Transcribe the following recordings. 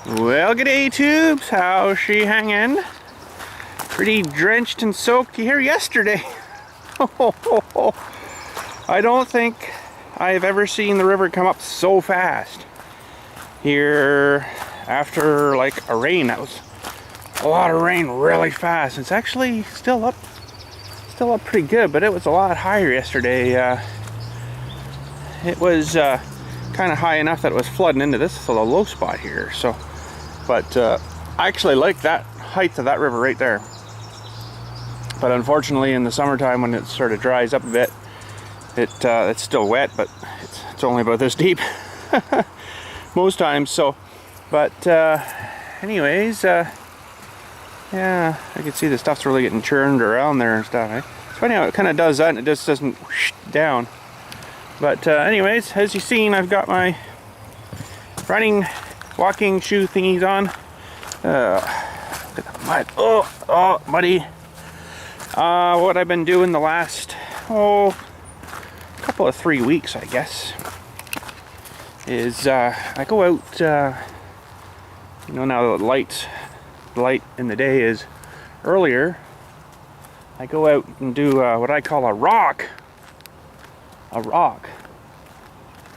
Well, g'day tubes, how's she hanging? Pretty drenched and soaked here yesterday. I don't think I've ever seen the river come up so fast. Here after like a rain, that was a lot of rain really fast. It's actually still up pretty good, but it was a lot higher yesterday. It was kind of high enough that it was flooding into this little low spot here. So, but I actually like that height of that river right there. But unfortunately, in the summertime when it sort of dries up a bit, it's still wet, but it's only about this deep most times. So, but anyways, yeah, I can see the stuff's really getting churned around there and stuff. It's funny how it kind of does that, and it just doesn't whoosh down. But anyways, as you've seen, I've got my running, walking shoe thingies on. Look at the mud. Oh, muddy. What I've been doing the last, couple of 3 weeks, I guess, is I go out, now the light in the day is earlier. I go out and do what I call a rock.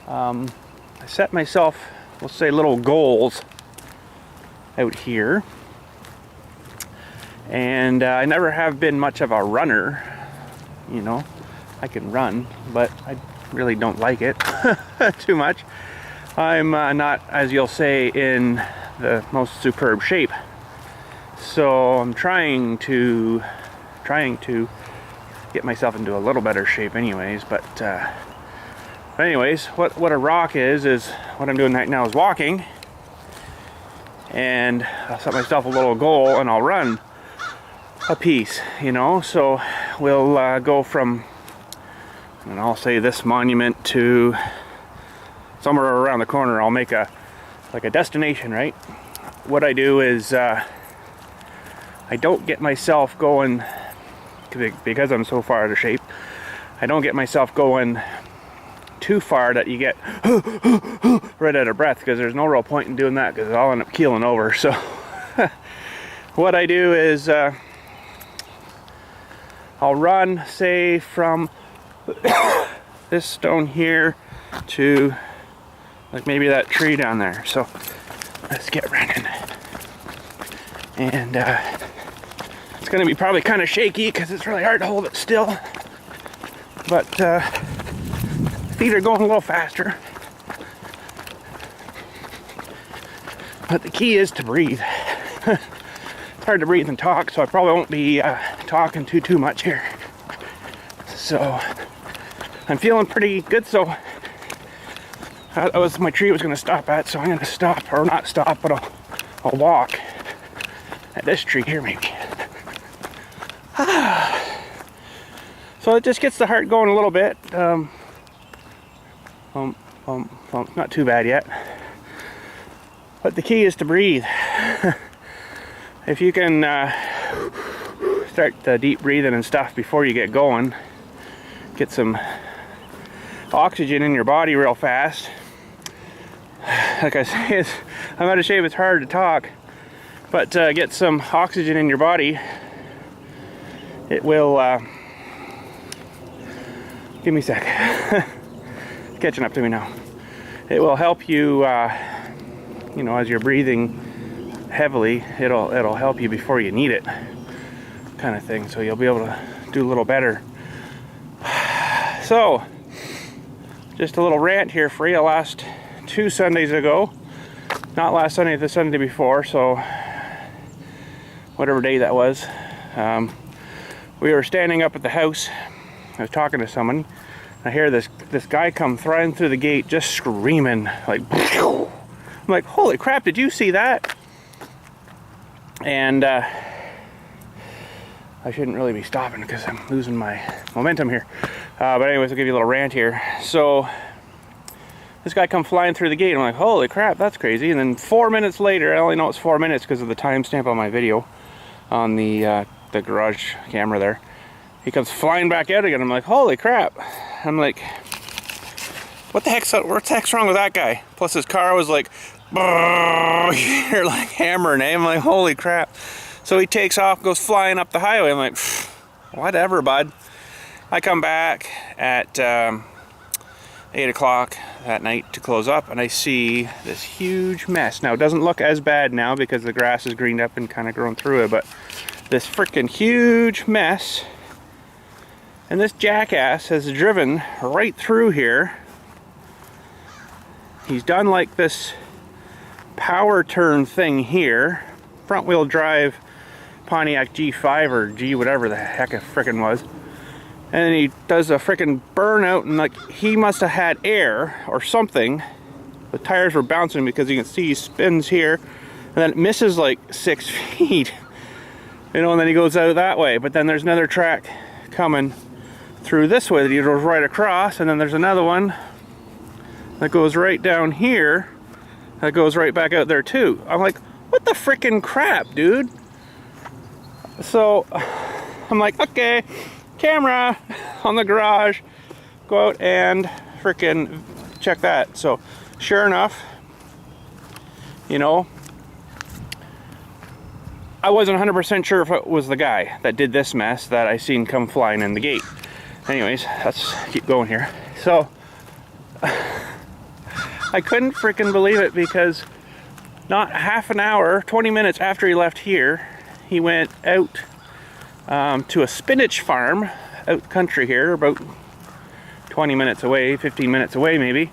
I set myself, we'll say, little goals out here. And I never have been much of a runner, I can run, but I really don't like it too much. I'm not, as you'll say, in the most superb shape. So I'm trying to get myself into a little better shape anyways, but anyways, what a rock is what I'm doing right now is walking, and I'll set myself a little goal and I'll run a piece, so we'll go from, and I'll say this monument to somewhere around the corner. I'll make a destination, right? What I do is I don't get myself going, because I'm so far out of shape, I don't get myself going too far that you get right out of breath, because there's no real point in doing that, because I'll end up keeling over. So what I do is I'll run, say, from this stone here to like maybe that tree down there. So let's get running. And it's going to be probably kind of shaky because it's really hard to hold it still. But feet are going a little faster. But the key is to breathe. It's hard to breathe and talk, so I probably won't be talking too much here. So I'm feeling pretty good. So that was my tree was going to stop at, so I'm going to stop, or not stop, but I'll walk at this tree here maybe. So it just gets the heart going a little bit. Not too bad yet. But the key is to breathe. If you can start the deep breathing and stuff before you get going, get some oxygen in your body real fast. Like I say, I'm out of shape, it's hard to talk, but get some oxygen in your body. It will, give me a sec. It's catching up to me now. It will help you, as you're breathing heavily, it'll help you before you need it, kind of thing. So you'll be able to do a little better. So, just a little rant here for you. Last 2 Sundays ago, not last Sunday, the Sunday before, so whatever day that was, we were standing up at the house. I was talking to someone. I hear this guy come flying through the gate, just screaming, like, I'm like, holy crap, did you see that? And I shouldn't really be stopping because I'm losing my momentum here. But anyways, I'll give you a little rant here. So this guy come flying through the gate. I'm like, holy crap, that's crazy. And then 4 minutes later, I only know it's 4 minutes because of the timestamp on my video on the garage camera there. He comes flying back out again. I'm like, holy crap. I'm like, what the heck's wrong with that guy? Plus his car was like You're like hammering, eh? I'm like, holy crap. So he takes off, goes flying up the highway. I'm like, whatever, bud. I come back at 8 o'clock that night to close up, and I see this huge mess. Now, it doesn't look as bad now because the grass is greened up and kind of grown through it, but this freaking huge mess. And this jackass has driven right through here. He's done like this power turn thing here, front wheel drive Pontiac G5 or G whatever the heck it frickin' was, and then he does a frickin' burnout, and like he must have had air or something. The tires were bouncing because you can see he spins here and then it misses like 6 feet, you know, and then he goes out that way. But then there's another track coming through this way that he goes right across, and then there's another one that goes right down here that goes right back out there too. I'm like, what the frickin' crap, dude? So I'm like, okay, camera on the garage, go out and frickin' check that. So sure enough, you know, I wasn't 100% sure if it was the guy that did this mess that I seen come flying in the gate. Anyways, let's keep going here. So I couldn't freaking believe it, because not half an hour, 20 minutes after he left here, he went out to a spinach farm out country here, about 20 minutes away, 15 minutes away maybe.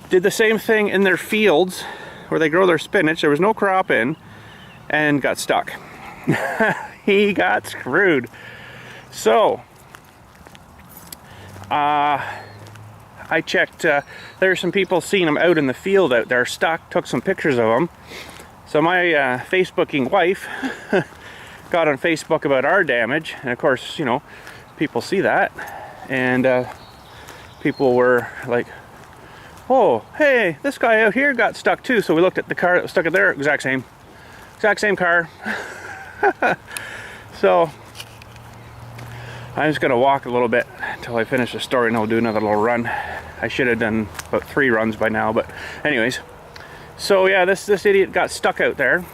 Did the same thing in their fields where they grow their spinach. There was no crop in, and got stuck. He got screwed. So I checked, there's some people seeing him out in the field out there stuck, took some pictures of him. So my Facebooking wife got on Facebook about our damage, and of course, you know, people see that, and people were like, oh, hey, this guy out here got stuck too. So we looked at the car that was stuck out there, exact same car. So I'm just gonna walk a little bit until I finish the story, and I'll do another little run. I should have done about 3 runs by now, but anyways. So yeah, this idiot got stuck out there.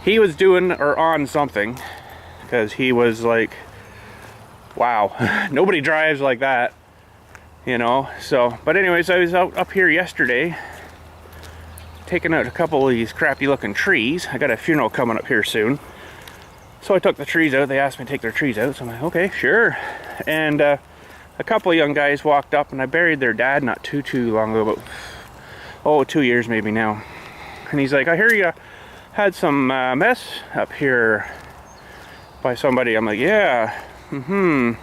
He was doing or on something, because he was like, wow, nobody drives like that, you know. So, but anyways, I was out up here yesterday taking out a couple of these crappy looking trees. I got a funeral coming up here soon. So I took the trees out. They asked me to take their trees out, so I'm like, okay, sure. And a couple of young guys walked up, and I buried their dad not too long ago, about 2 years maybe now. And he's like, I hear you had some mess up here by somebody. I'm like, yeah, And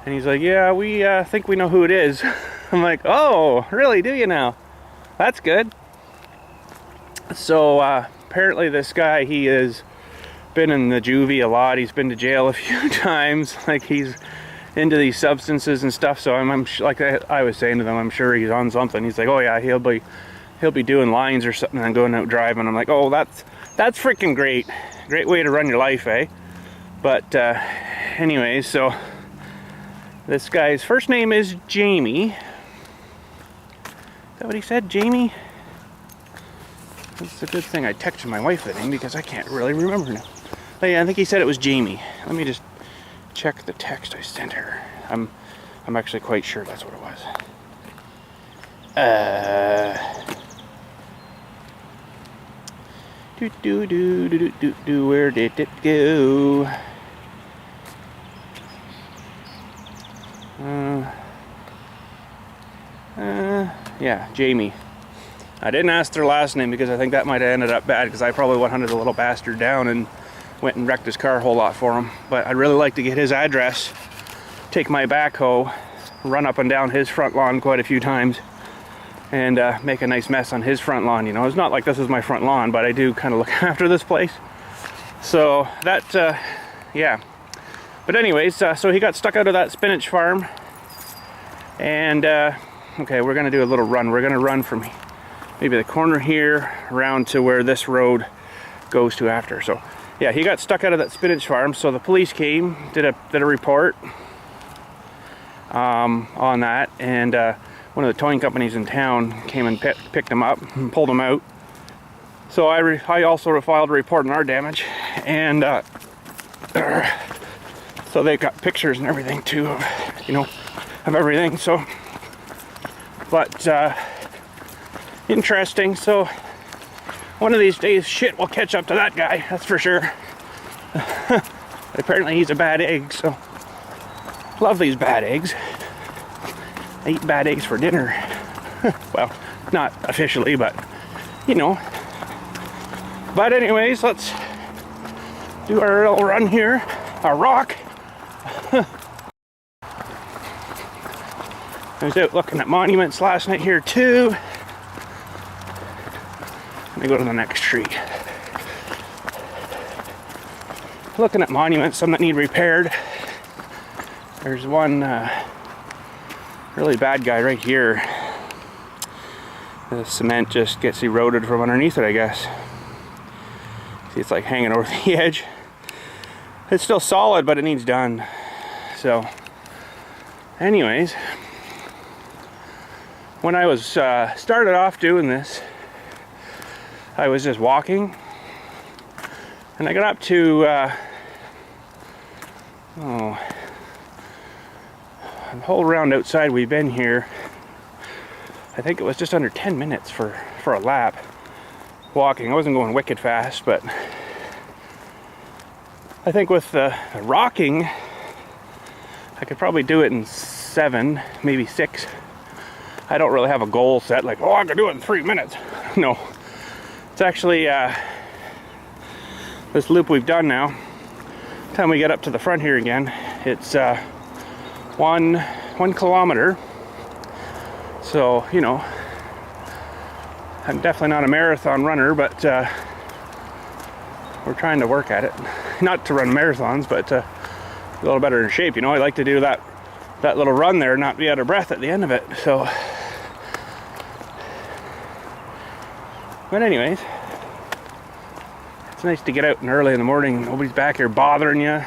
he's like, yeah, we think we know who it is. I'm like, oh, really? Do you now? That's good. So apparently this guy, he has been in the juvie a lot. He's been to jail a few times. Like, he's into these substances and stuff. So I'm like I was saying to them, I'm sure he's on something. He's like, oh yeah, he'll be doing lines or something and going out driving. I'm like, oh, that's freaking great way to run your life, eh? But anyways, so this guy's first name is Jamie. Is that what he said, Jamie? That's a good thing I texted my wife the name, because I can't really remember now. But yeah, I think he said it was Jamie. Let me just check the text I sent her. I'm actually quite sure that's what it was. Where did it go? Yeah, Jamie. I didn't ask their last name because I think that might have ended up bad, because I probably would hunted the little bastard down and went and wrecked his car a whole lot for him. But I'd really like to get his address, take my backhoe, run up and down his front lawn quite a few times, and make a nice mess on his front lawn. You know, it's not like this is my front lawn, but I do kind of look after this place. So that, yeah. But anyways, so he got stuck out of that spinach farm, and okay, we're gonna do a little run. We're gonna run from maybe the corner here around to where this road goes to after. So yeah, he got stuck out of that spinach farm. So the police came, did a report on that, and one of the towing companies in town came and picked them up and pulled them out. So I also filed a report on our damage, and so they've got pictures and everything too of, you know, of everything. So, but interesting. So one of these days shit will catch up to that guy, that's for sure. Apparently he's a bad egg, so love these bad eggs. I eat bad eggs for dinner. Well, not officially, but you know. But anyways, let's do our little run here. A rock. I was out looking at monuments last night here too. Let me go to the next tree. Looking at monuments, some that need repaired. There's one really bad guy right here. The cement just gets eroded from underneath it, I guess. See, it's like hanging over the edge. It's still solid, but it needs done. So, anyways, when I was started off doing this, I was just walking, and I got up to the whole round outside we've been here. I think it was just under 10 minutes for a lap walking. I wasn't going wicked fast, but I think with the rocking, I could probably do it in 7, maybe 6. I don't really have a goal set, like, oh, I could do it in 3 minutes. No. It's actually, this loop we've done now, by the time we get up to the front here again, it's 1 kilometer. So, you know, I'm definitely not a marathon runner, but we're trying to work at it. Not to run marathons, but a little better in shape. You know, I like to do that little run there, not be out of breath at the end of it. So, but anyways, it's nice to get out and early in the morning. Nobody's back here bothering you,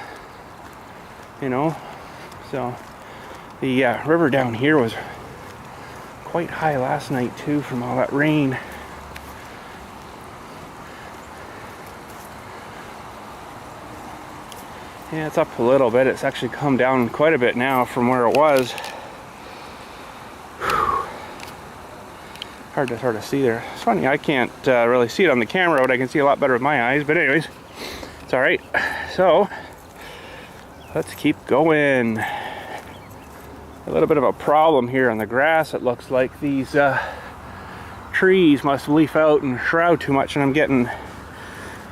you know. So the river down here was quite high last night too from all that rain. Yeah, it's up a little bit. It's actually come down quite a bit now from where it was. Hard to sort of see there. It's funny, I can't really see it on the camera, but I can see a lot better with my eyes. But anyways, it's all right. So let's keep going. A little bit of a problem here on the grass. It looks like these trees must leaf out and shroud too much, and I'm getting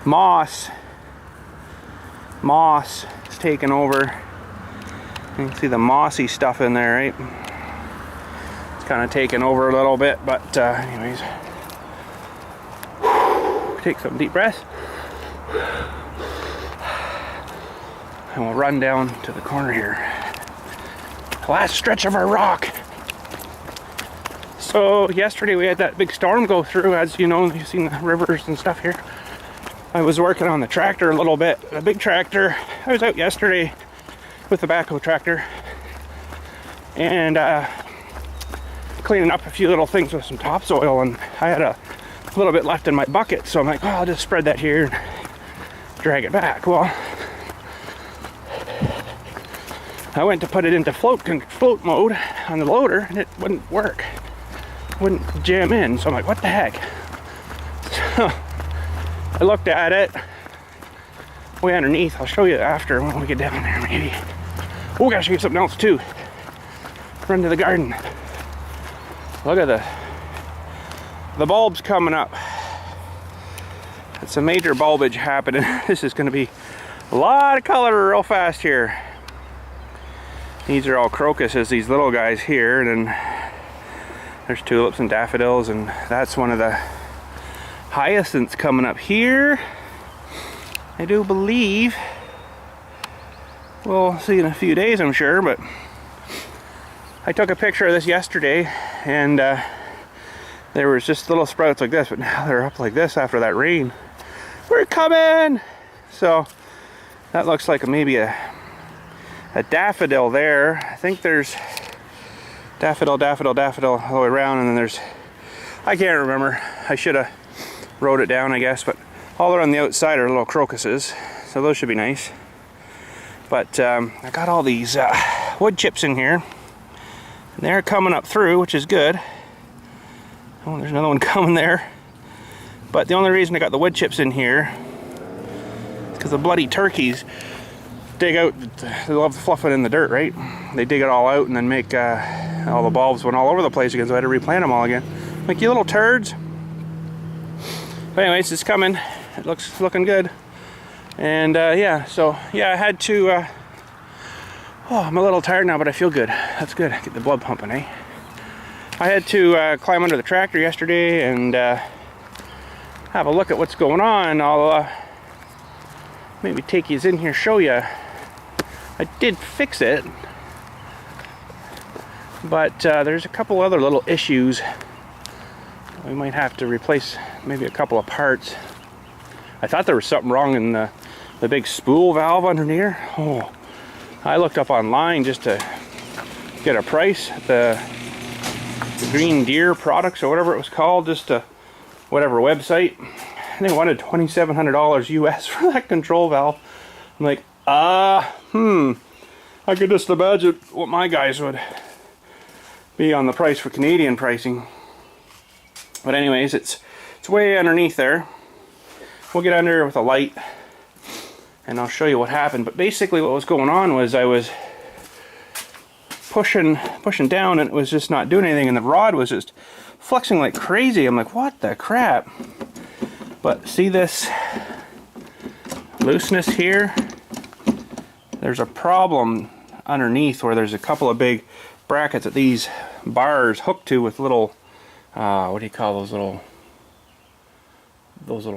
moss is taking over. You can see the mossy stuff in there, right? It's kind of taking over a little bit, but anyways, take some deep breaths, and we'll run down to the corner here. Last stretch of our rock. So yesterday we had that big storm go through. As you know, you've seen the rivers and stuff here. I was working on the tractor a little bit, a big tractor. I was out yesterday with the backhoe tractor and cleaning up a few little things with some topsoil, and I had a little bit left in my bucket, so I'm like, oh, I'll just spread that here and drag it back. Well, I went to put it into float mode on the loader, and it wouldn't work. It wouldn't jam in, so I'm like, what the heck? So I looked at it way underneath. I'll show you after when we get down there, maybe. Oh, gotta show you something else too. Run to the garden. Look at the bulbs coming up. It's a major bulbage happening. This is going to be a lot of color real fast here. These are all crocuses, these little guys here, and then there's tulips and daffodils, and that's one of the hyacinths coming up here. I do believe we'll see in a few days, I'm sure, but I took a picture of this yesterday, and there was just little sprouts like this, but now they're up like this after that rain. We're coming! So that looks like maybe a daffodil there. I think there's daffodil, daffodil, daffodil all the way around, and then there's, I can't remember, I should have wrote it down I guess, but all around the outside are little crocuses, so those should be nice. But I got all these wood chips in here, and they're coming up through, which is good. Oh, there's another one coming there. But the only reason I got the wood chips in here is because the bloody turkeys dig out, they love fluffing in the dirt, right? They dig it all out and then make all the bulbs went all over the place again, so I had to replant them all again. Like, you little turds. But anyways, it's coming. It looks looking good. And yeah, so yeah, I had to oh, I'm a little tired now, but I feel good. That's good. Get the blood pumping, eh? I had to climb under the tractor yesterday and have a look at what's going on. I'll maybe take you in here, show you. I did fix it, but there's a couple other little issues. We might have to replace maybe a couple of parts. I thought there was something wrong in the big spool valve under here. Oh, I looked up online just to get a price at the Green Deer products or whatever it was called, just to whatever website. And they wanted $2,700 US for that control valve. I'm like, I could just imagine what my guys would be on the price for Canadian pricing. But anyways, it's way underneath there. We'll get under with a light and I'll show you what happened. But basically what was going on was I was pushing down and it was just not doing anything, and the rod was just flexing like crazy. I'm like, what the crap? But see this looseness here? There's a problem underneath where there's a couple of big brackets that these bars hook to with little what do you call those little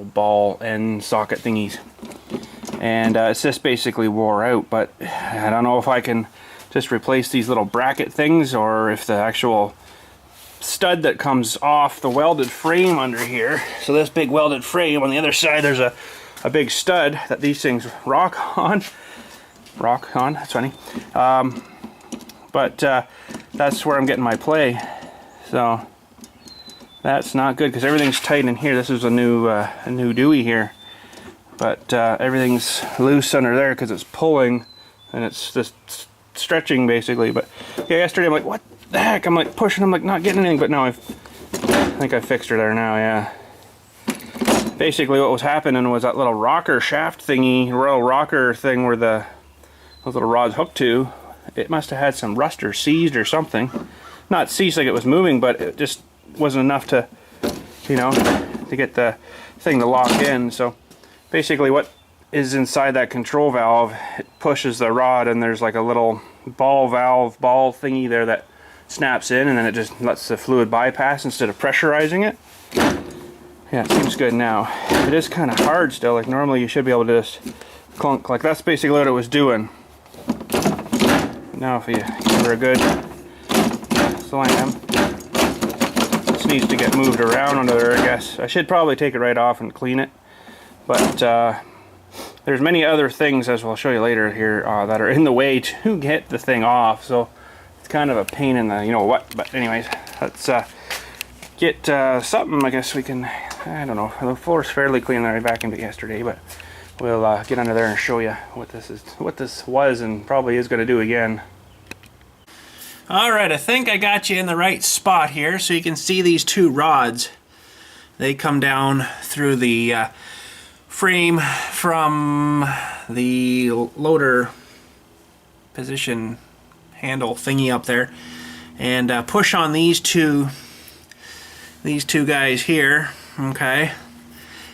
ball end socket thingies, and it's just basically wore out. But I don't know if I can just replace these little bracket things or if the actual stud that comes off the welded frame under here. So this big welded frame, on the other side there's a big stud that these things rock on, that's funny. But that's where I'm getting my play, so that's not good because everything's tight in here. This is a new Dewey here, but everything's loose under there because it's pulling and it's just stretching basically. But yeah, yesterday I'm like, what the heck? I'm like pushing, I'm like not getting anything, but now I think I fixed her there now. Yeah, basically what was happening was that little rocker shaft thingy, little rocker thing where those little rods hooked to, it must have had some rust or seized or something. Not seized like it was moving, but it just wasn't enough to, you know, to get the thing to lock in. So basically what is inside that control valve, it pushes the rod and there's like a little ball thingy there that snaps in, and then it just lets the fluid bypass instead of pressurizing it. Yeah, it seems good now. It is kind of hard still. Like normally you should be able to just clunk, like that's basically what it was doing. Now if you give her a good slam, this needs to get moved around under there, I guess. I should probably take it right off and clean it, but there's many other things, as I'll show you later here, that are in the way to get the thing off, so it's kind of a pain in the you know what. But anyways, let's get something, I guess we can, I don't know, the floor's fairly clean. I vacuumed it yesterday, but we'll get under there and show you what this was and probably is going to do again. Alright, I think I got you in the right spot here, so you can see these two rods. They come down through the frame from the loader position handle thingy up there, and push on these two guys here, okay,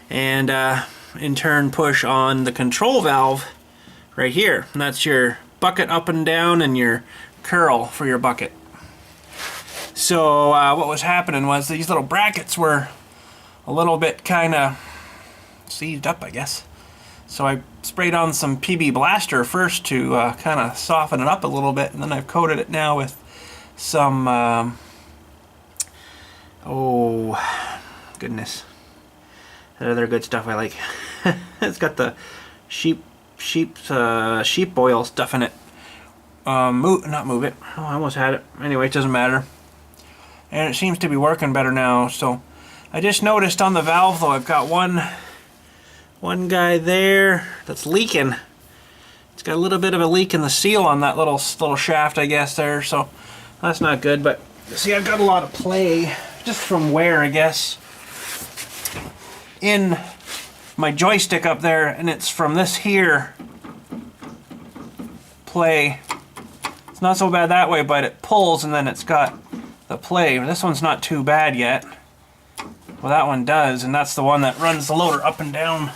and in turn push on the control valve right here, and that's your bucket up and down and your curl for your bucket. So what was happening was these little brackets were a little bit kind of seized up, I guess. So I sprayed on some PB Blaster first to kind of soften it up a little bit, and then I've coated it now with some oh goodness, that other good stuff I like. It's got the sheep oil stuff in it. not move it. Oh, I almost had it. Anyway, it doesn't matter. And it seems to be working better now. So I just noticed on the valve though, I've got one guy there that's leaking. It's got a little bit of a leak in the seal on that little shaft, I guess there. So that's not good. But see, I've got a lot of play just from wear, I guess, in my joystick up there, and it's from this here play. It's not so bad that way, but it pulls and then it's got the play. This one's not too bad yet. Well, that one does, and that's the one that runs the loader up and down.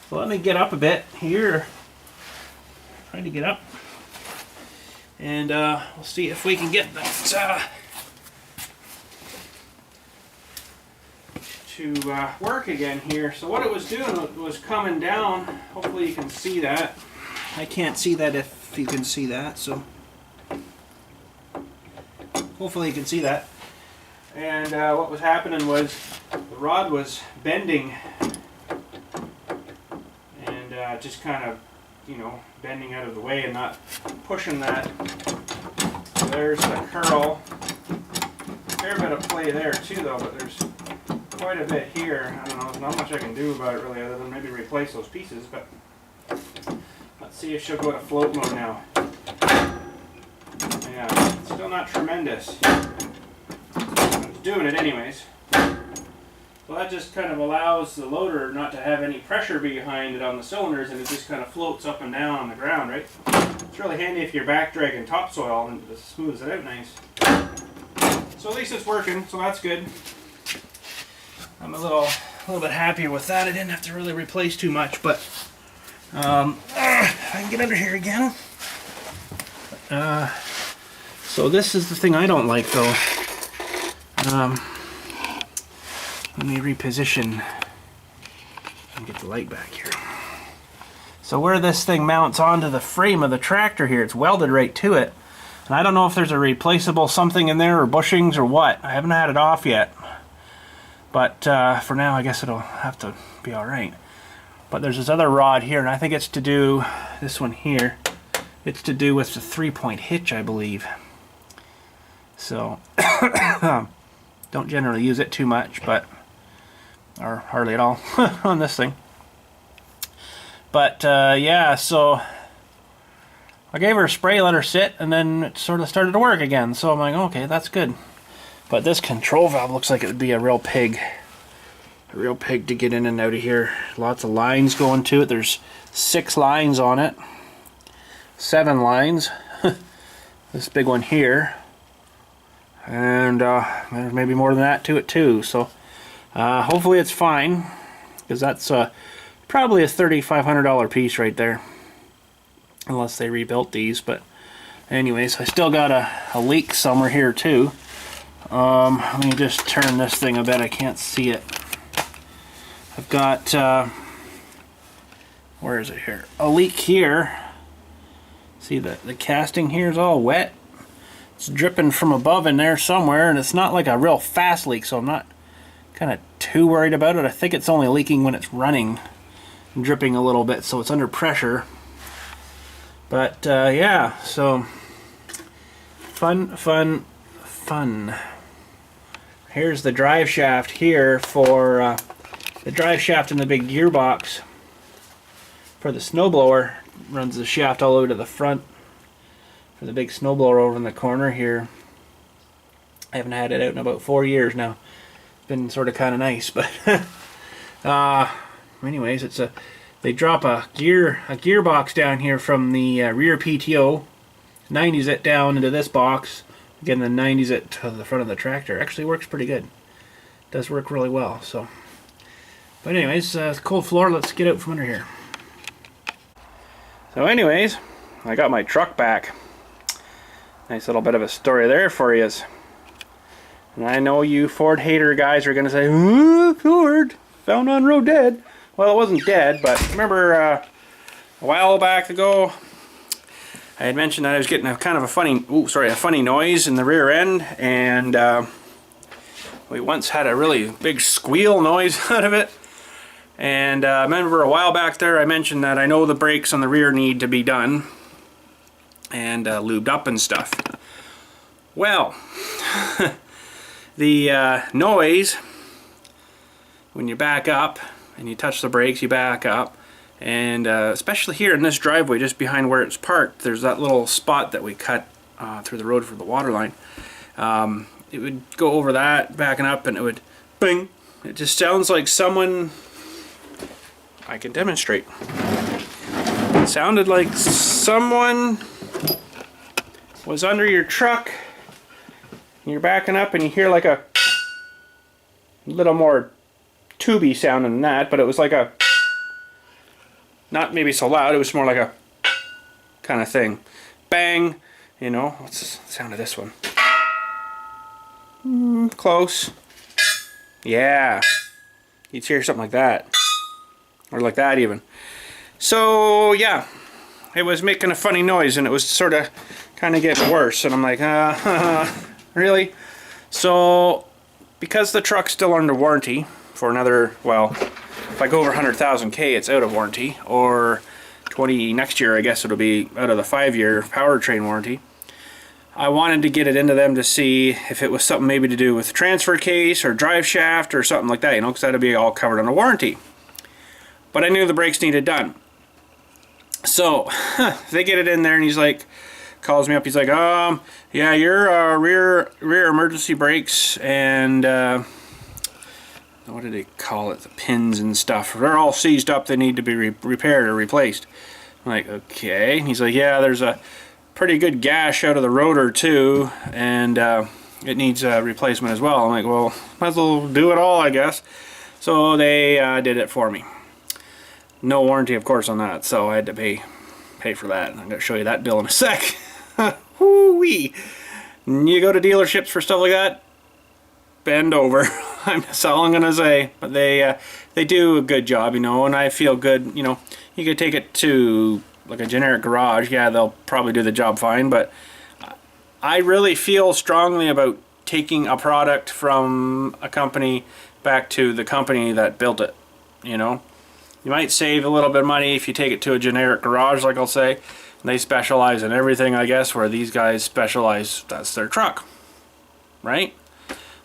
So let me get up a bit here. Trying to get up. And we'll see if we can get that to work again here. So what it was doing was coming down. Hopefully you can see that. I can't see that if you can see that, so hopefully you can see that. And what was happening was the rod was bending and just kind of, you know, bending out of the way and not pushing that. So there's the curl. Fair bit of play there too though, but there's quite a bit here. I don't know, there's not much I can do about it really other than maybe replace those pieces, but let's see if she'll go to float mode now. Yeah, still not tremendous. I'm doing it anyways. Well, that just kind of allows the loader not to have any pressure behind it on the cylinders, and it just kind of floats up and down on the ground, right? It's really handy if you're back dragging topsoil and it smooths it out nice. So at least it's working, so that's good. I'm a little bit happier with that. I didn't have to really replace too much, but if I can get under here again. So this is the thing I don't like though. Let me reposition and get the light back here. So where this thing mounts onto the frame of the tractor here, it's welded right to it. And I don't know if there's a replaceable something in there or bushings or what. I haven't had it off yet. But for now, I guess it'll have to be alright. But there's this other rod here, and I think it's to do, this one here, it's to do with the 3-point hitch, I believe. So, don't generally use it too much, but, or hardly at all on this thing. But yeah, so I gave her a spray, let her sit, and then it sort of started to work again. So I'm like, okay, that's good. But this control valve looks like it would be a real pig. A real pig to get in and out of here. Lots of lines going to it. There's 6 lines on it. 7 lines. This big one here. And there's maybe more than that to it too. So hopefully it's fine. Because that's probably a $3,500 piece right there. Unless they rebuilt these. But anyways, I still got a leak somewhere here too. Let me just turn this thing a bit. I can't see it. I've got, where is it here? A leak here. See the casting here is all wet. It's dripping from above in there somewhere, and it's not like a real fast leak, so I'm not kind of too worried about it. I think it's only leaking when it's running and dripping a little bit, so it's under pressure. But yeah, so fun. Here's the drive shaft here for the drive shaft in the big gearbox for the snowblower. Runs the shaft all the way to the front for the big snowblower over in the corner here. I haven't had it out in about 4 years now. It's been sort of kind of nice, but anyways, it's they drop a gearbox down here from the rear PTO, 90s it down into this box. Again, the 90s it to the front of the tractor. Actually works pretty good. Does work really well. So, but anyways, cold floor. Let's get out from under here. So anyways, I got my truck back. Nice little bit of a story there for you. And I know you Ford hater guys are going to say, "Ooh, Ford, found on road dead." Well, it wasn't dead, but remember a while back ago, I had mentioned that I was getting a kind of a funny noise in the rear end, and we once had a really big squeal noise out of it. And I remember a while back there I mentioned that I know the brakes on the rear need to be done. and lubed up and stuff. Well, the noise when you back up and you touch the brakes, you back up, and especially here in this driveway just behind where it's parked, there's that little spot that we cut through the road for the water line. It would go over that, backing up, and it would bing. It just sounds like someone, I can demonstrate. It sounded like someone was under your truck. You're backing up and you hear like a little more tubey sound than that, but it was like a, not maybe so loud, it was more like a kind of thing. Bang, you know. What's the sound of this one? Close. Yeah. You'd hear something like that. Or like that even. So yeah, it was making a funny noise and it was sort of kind of getting worse, and I'm like, really? So because the truck's still under warranty for another, well, if I go over 100,000 K, it's out of warranty, or 20 next year, I guess it'll be out of the 5-year powertrain warranty. I wanted to get it into them to see if it was something maybe to do with transfer case or drive shaft or something like that, you know, because that'd be all covered under warranty. But I knew the brakes needed done. So they get it in there, and he's like, calls me up. He's like, yeah, your rear emergency brakes and what do they call it? The pins and stuff. They're all seized up. They need to be repaired or replaced. I'm like, okay. And he's like, yeah, there's a pretty good gash out of the rotor too, and it needs replacement as well. I'm like, well, might as well do it all, I guess. So they did it for me. No warranty, of course, on that, so I had to pay for that. I'm going to show you that bill in a sec. Woo-wee. You go to dealerships for stuff like that, bend over. That's all I'm going to say. But they do a good job, you know, and I feel good, you know. You could take it to like a generic garage. Yeah, they'll probably do the job fine, but I really feel strongly about taking a product from a company back to the company that built it, you know. You might save a little bit of money if you take it to a generic garage, like I'll say. They specialize in everything, I guess, where these guys specialize, that's their truck, right?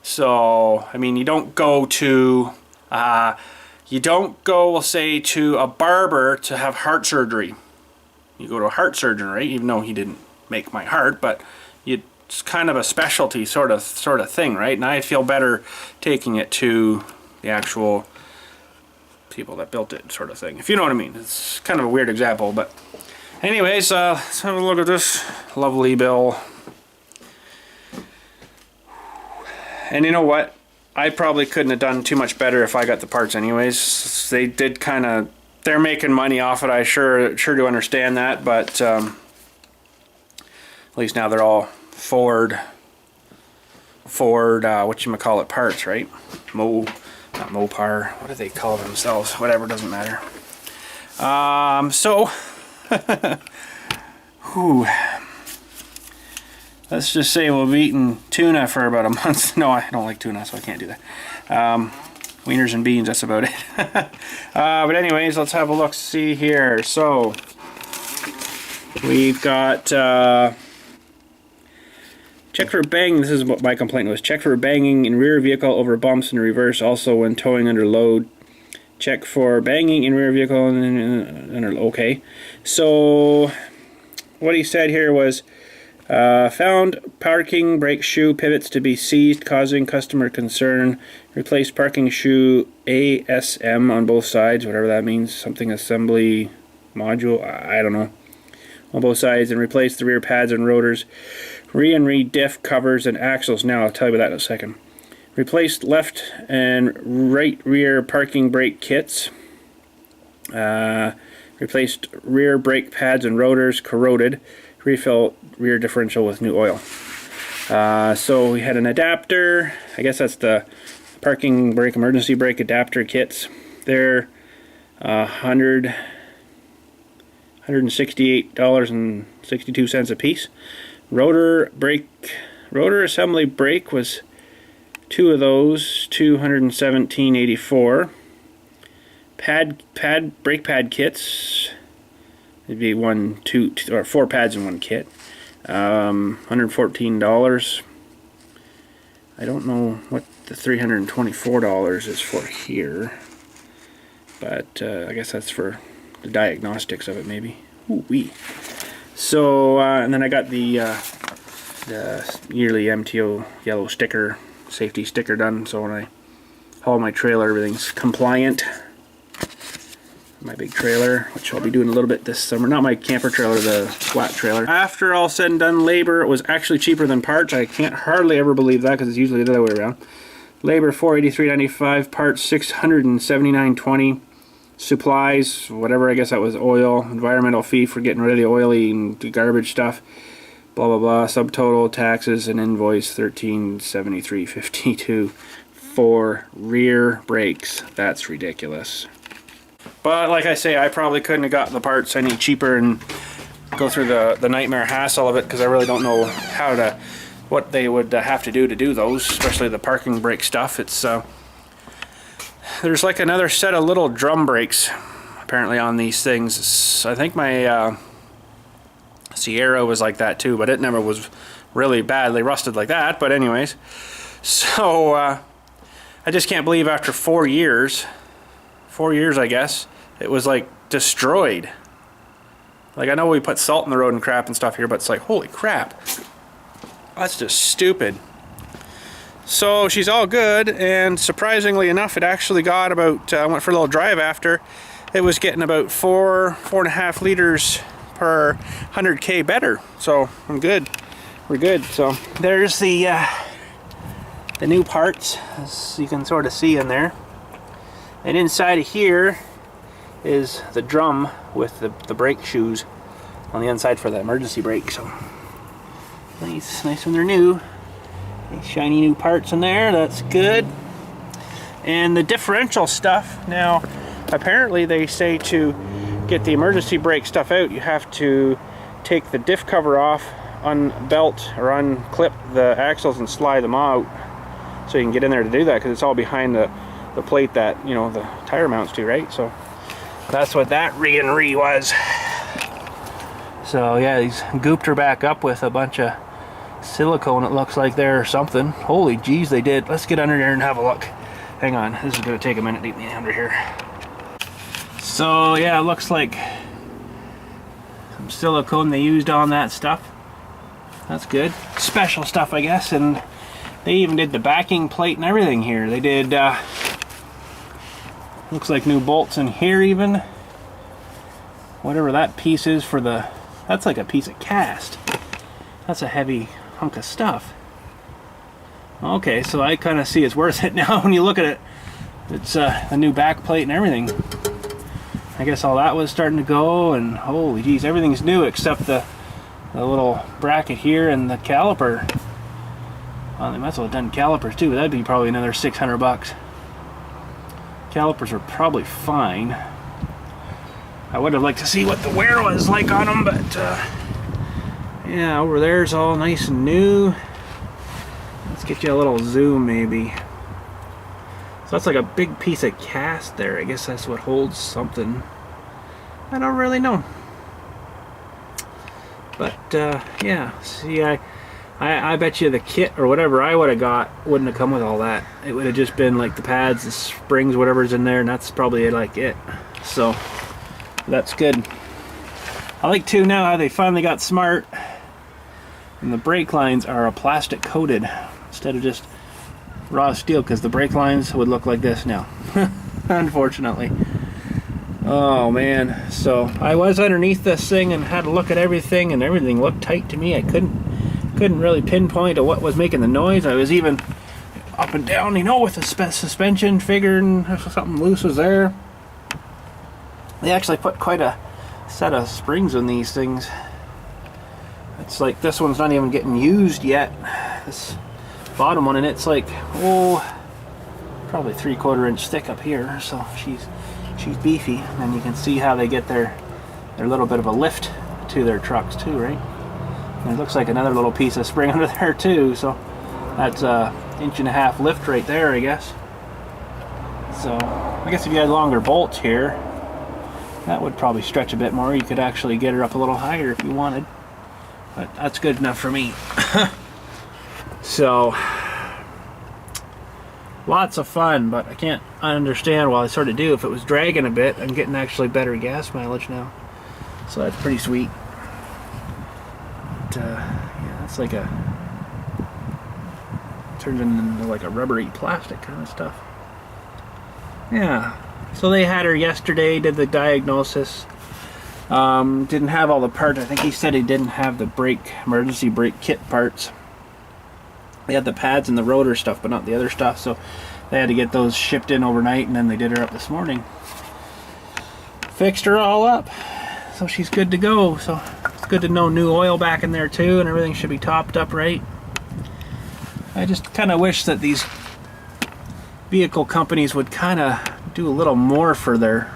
So, I mean, you don't go to, we'll say, to a barber to have heart surgery. You go to a heart surgeon, right? Even though he didn't make my heart, but it's kind of a specialty sort of thing, right? And I feel better taking it to the actual people that built it, sort of thing, if you know what I mean. It's kind of a weird example, but anyways, let's have a look at this lovely bill. And you know what, I probably couldn't have done too much better if I got the parts anyways. They did kind of, they're making money off it, I sure do understand that, but at least now they're all Ford whatchamacallit parts, right? Not Mopar, what do they call themselves? Whatever, doesn't matter. So, let's just say we'll be eating tuna for about a month. No, I don't like tuna, so I can't do that. Wieners and beans, that's about it. But anyways, let's have a look, see here. So, we've got... check for banging, this is what my complaint was. Check for banging in rear vehicle over bumps and reverse, also when towing under load. Check for banging in rear vehicle under, okay. So, what he said here was, found parking brake shoe pivots to be seized, causing customer concern. Replace parking shoe ASM on both sides, whatever that means, something assembly module, I don't know, on both sides, and replace the rear pads and rotors. Re-diff covers and axles. Now I'll tell you about that in a second. Replaced left and right rear parking brake kits. Replaced rear brake pads and rotors, corroded. Refill rear differential with new oil. So we had an adapter. I guess that's the parking brake emergency brake adapter kits. They're $168.62 a piece. Rotor assembly brake was 2 of those, $217.84. Brake pad kits, It'd be two or 4 pads in one kit. $114. I don't know what the $324 is for here, but I guess that's for the diagnostics of it, maybe. Ooh wee. So and then I got the yearly MTO yellow sticker, safety sticker done. So when I haul my trailer, everything's compliant. My big trailer, which I'll be doing a little bit this summer. Not my camper trailer, the flat trailer. After all said and done, labor was actually cheaper than parts. I can't hardly ever believe that because it's usually the other way around. Labor $483.95, parts $679.20. Supplies, whatever, I guess that was oil. Environmental fee for getting rid of the oily and garbage stuff. Blah blah blah. Subtotal, taxes, and invoice $1373.52 for rear brakes. That's ridiculous. But like I say, I probably couldn't have got the parts any cheaper and go through the nightmare hassle of it, because I really don't know what they would have to do those, especially the parking brake stuff. It's there's like another set of little drum brakes apparently on these things. I think my Sierra was like that too, but it never was really badly rusted like that. But anyways, so I just can't believe after 4 years I guess, it was like destroyed. Like, I know we put salt in the road and crap and stuff here, but it's like, holy crap, that's just stupid. So she's all good, and surprisingly enough, it actually got about, I went for a little drive after, it was getting about 4.5 liters per 100k better. So I'm good, we're good. So there's the new parts, as you can sort of see in there. And inside of here is the drum with the brake shoes on the inside for the emergency brake. So nice when they're new. Nice shiny new parts in there, that's good. And the differential stuff, now apparently they say to get the emergency brake stuff out, you have to take the diff cover off, unbelt or unclip the axles and slide them out, so you can get in there to do that, because it's all behind the plate that, you know, the tire mounts to, right? So that's what that re was. So yeah, these gooped her back up with a bunch of silicone, it looks like there, or something. Holy jeez, they did. Let's get under there and have a look. Hang on, this is going to take a minute to get me under here. So yeah, it looks like some silicone they used on that stuff. That's good. Special stuff, I guess. And they even did the backing plate and everything here. They did looks like new bolts in here even. Whatever that piece is for the, that's like a piece of cast. That's a heavy hunk of stuff. Okay, so I kind of see it's worth it now when you look at it. It's a new back plate and everything. I guess all that was starting to go, and holy geez, everything's new except the little bracket here and the caliper. Well, they must have done calipers too, but that'd be probably another $600. Calipers are probably fine. I would have liked to see what the wear was like on them, but yeah, over there's all nice and new. Let's get you a little zoom maybe. So that's like a big piece of cast there. I guess that's what holds something. I don't really know. But yeah, see, I bet you the kit or whatever I would have got wouldn't have come with all that. It would have just been like the pads, the springs, whatever's in there, and that's probably like it. So that's good. I like too now how they finally got smart, and the brake lines are a plastic coated instead of just raw steel, because the brake lines would look like this now. Unfortunately. Oh man, so I was underneath this thing and had to look at everything, and everything looked tight to me. I couldn't really pinpoint to what was making the noise. I was even up and down, you know, with the suspension, figuring if something loose was there. They actually put quite a set of springs on these things. It's like this one's not even getting used yet. This bottom one, and it's like, oh, probably 3/4 inch thick up here, so she's beefy. And you can see how they get their little bit of a lift to their trucks too, right? And it looks like another little piece of spring under there too, so that's a 1.5 inch lift right there, I guess. So I guess if you had longer bolts here, That would probably stretch a bit more. You could actually get her up a little higher if you wanted. But that's good enough for me. So, lots of fun, but I can't understand, well I sort of do, if it was dragging a bit. I'm getting actually better gas mileage now. So that's pretty sweet. But, yeah, it's like turns into like a rubbery plastic kind of stuff. Yeah. So they had her yesterday, did the diagnosis. Didn't have all the parts. I think he said he didn't have the emergency brake kit parts. They had the pads and the rotor stuff, but not the other stuff. So they had to get those shipped in overnight, and then they did her up this morning. Fixed her all up. So she's good to go. So it's good to know new oil back in there too, and everything should be topped up right. I just kind of wish that these vehicle companies would kind of do a little more for their,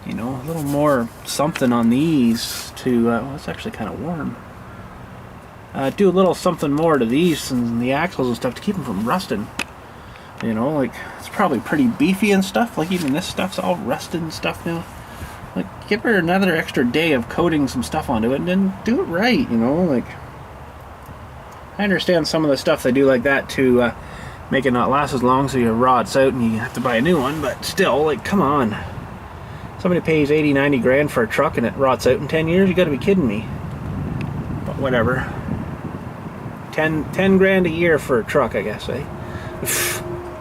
you know, a little more something on these to, well, it's actually kind of warm. Do a little something more to these and the axles and stuff to keep them from rusting. You know, like, it's probably pretty beefy and stuff. Like, even this stuff's all rusted and stuff now. Like, give her another extra day of coating some stuff onto it and then do it right, you know, like. I understand some of the stuff they do like that to make it not last as long, so your rod's out and you have to buy a new one, but still, like, come on. Somebody pays 80, 90 grand for a truck and it rots out in 10 years? You gotta be kidding me. But whatever. 10 grand a year for a truck, I guess, eh?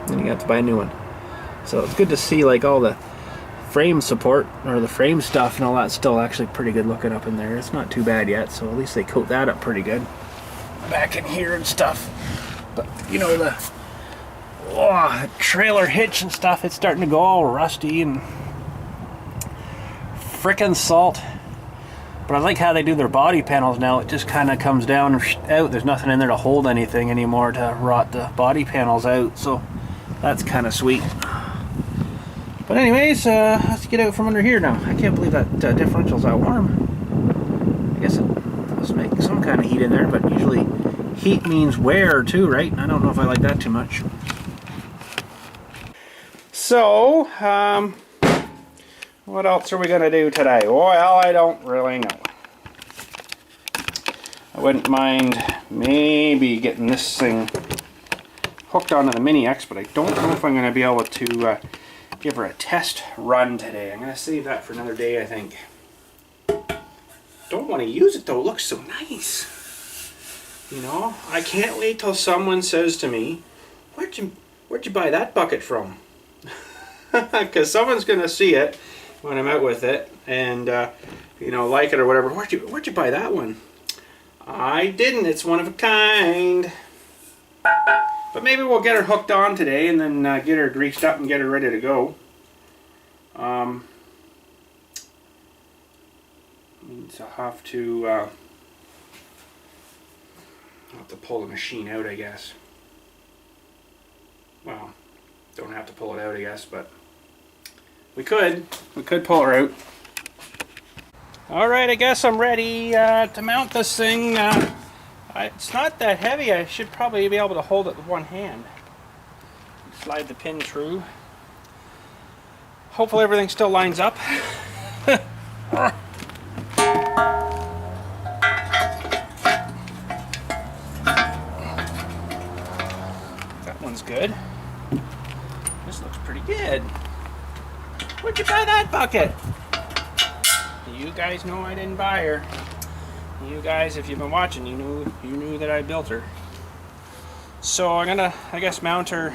Then you have to buy a new one. So it's good to see, like, all the frame support, or the frame stuff and all that's still actually pretty good looking up in there. It's not too bad yet, so at least they coat that up pretty good. Back in here and stuff. But, you know, the trailer hitch and stuff, it's starting to go all rusty and frickin' salt. But I like how they do their body panels now. It just kind of comes down and out. There's nothing in there to hold anything anymore to rot the body panels out. So that's kind of sweet. But anyways, let's get out from under here now. I can't believe that differential's that warm. I guess it must make some kind of heat in there, but usually heat means wear too, right? I don't know if I like that too much. So, what else are we going to do today? Well, I don't really know. I wouldn't mind maybe getting this thing hooked onto the Mini X, but I don't know if I'm going to be able to give her a test run today. I'm going to save that for another day, I think. Don't want to use it though, it looks so nice. You know, I can't wait till someone says to me, where'd you buy that bucket from? Because someone's going to see it when I'm out with it and, you know, like it or whatever. Where'd you buy that one? I didn't, it's one of a kind. But maybe we'll get her hooked on today and then get her greased up and get her ready to go. Means I'll have to pull the machine out, I guess. Well, don't have to pull it out, I guess, but we could pull her out. Alright, I guess I'm ready to mount this thing. It's not that heavy. I should probably be able to hold it with one hand. Slide the pin through. Hopefully everything still lines up. That one's good. This looks pretty good. Where'd you buy that bucket? You guys know I didn't buy her. You guys, if you've been watching, you knew that I built her. So I'm gonna, I guess, mount her.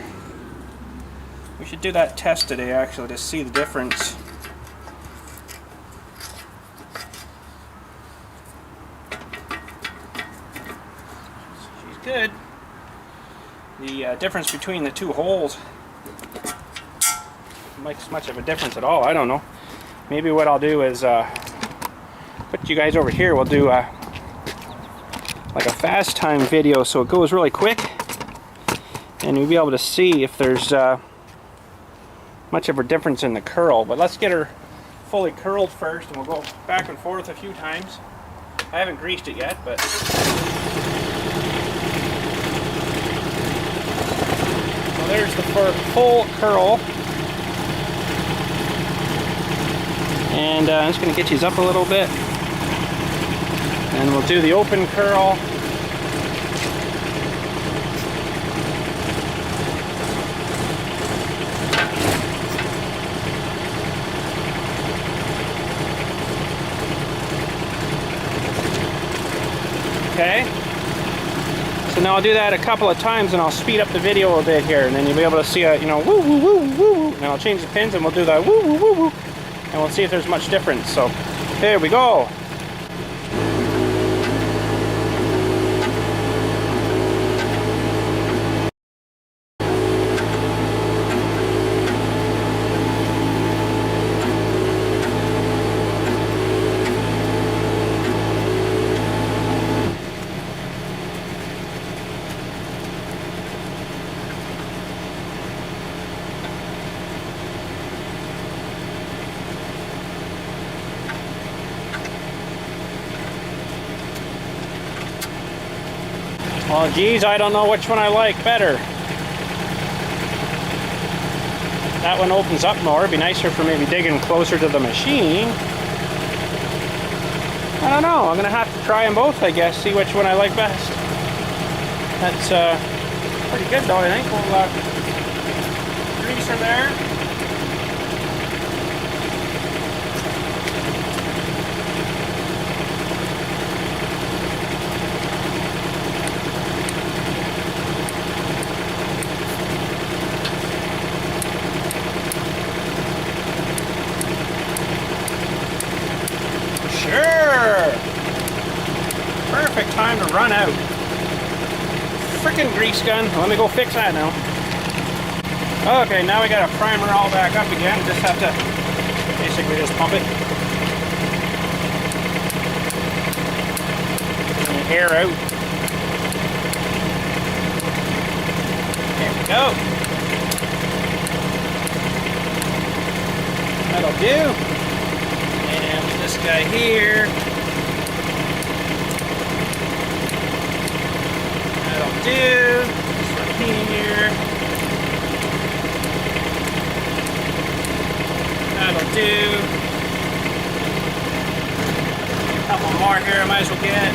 We should do that test today, actually, to see the difference. She's good. The difference between the two holes makes much of a difference at all. I don't know. Maybe what I'll do is put you guys over here. We'll do like a fast time video so it goes really quick, and you'll be able to see if there's much of a difference in the curl. But let's get her fully curled first, and we'll go back and forth a few times. I haven't greased it yet, but so there's the full curl. And I'm just going to get these up a little bit. And we'll do the open curl. Okay. So now I'll do that a couple of times and I'll speed up the video a bit here, and then you'll be able to see a, you know, woo woo woo woo woo. And I'll change the pins and we'll do that woo woo woo woo. And we'll see if there's much difference. So here we go. Well, geez, I don't know which one I like better. That one opens up more. It'd be nicer for maybe digging closer to the machine. I don't know. I'm going to have to try them both, I guess, see which one I like best. That's pretty good, though, I think. We'll grease her there. Perfect time to run out. Frickin' grease gun. Let me go fix that now. Okay, now we got a primer all back up again. Just have to basically just pump it. And air out. There we go. That'll do. And with this guy here. That'll do. This one here. That'll do. A couple more here I might as well get.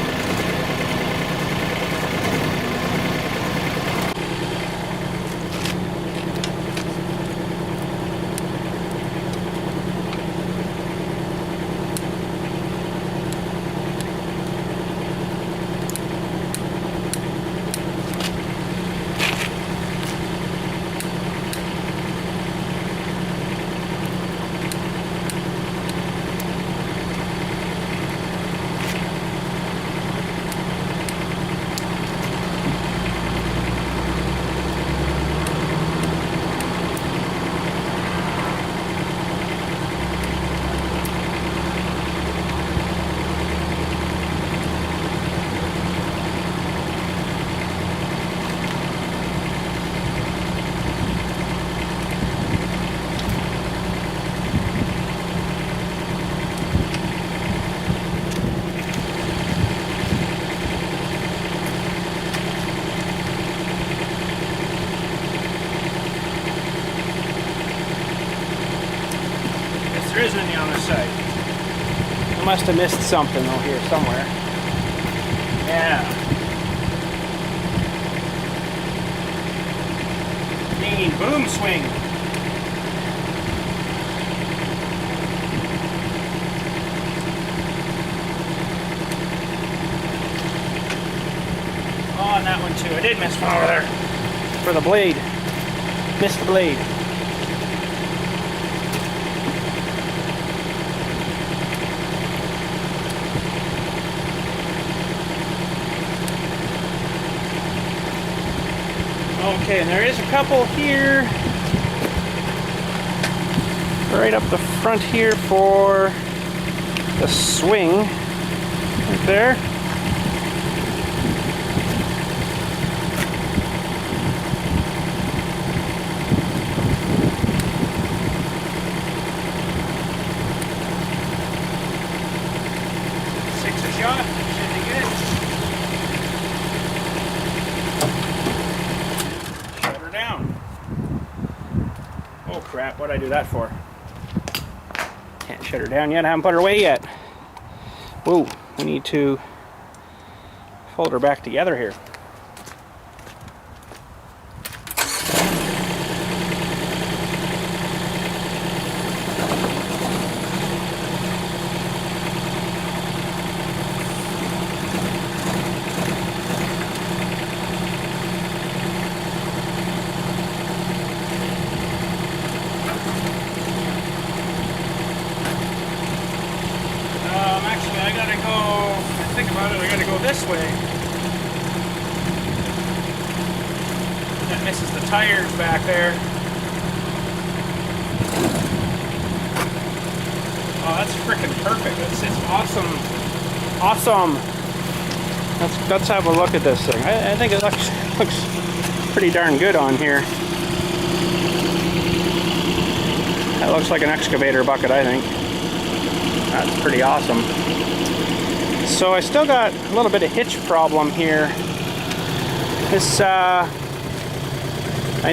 There isn't any on this side. I must have missed something over here somewhere. Yeah. Mean boom swing. Oh, and that one too. I did miss one over there. For the blade. Missed the blade. Okay, and there is a couple here, right up the front here for the swing, right there. Six a shot, should be good. Oh crap, what'd I do that for? Can't shut her down yet. I haven't put her away yet. Whoa, we need to fold her back together here. Actually, I gotta go, I think about it, I gotta go this way. That misses the tires back there. Oh, that's freaking perfect. It's awesome. Awesome. Let's have a look at this thing. I think it looks pretty darn good on here. That looks like an excavator bucket, I think. That's pretty awesome. So I still got a little bit of hitch problem here. This, I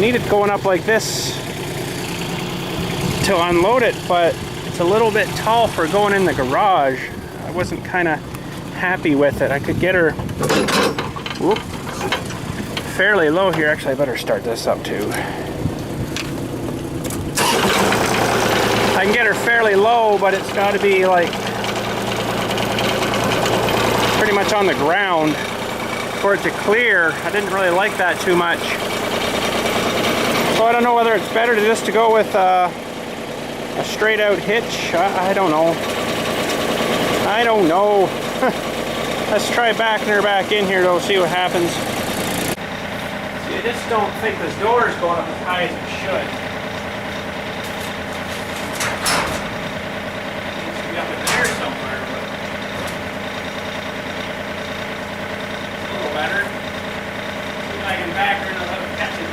need it going up like this to unload it, but it's a little bit tall for going in the garage. I wasn't kind of happy with it. I could get her whoop, fairly low here. Actually, I better start this up too. I can get her fairly low, but it's got to be like pretty much on the ground for it to clear. I didn't really like that too much. So I don't know whether it's better to go with a straight out hitch. I don't know. I don't know. Let's try backing her back in here though, see what happens. See, I just don't think this door is going up as high as it should. Up in there somewhere, but a little better. See if I can back her and let her catch it.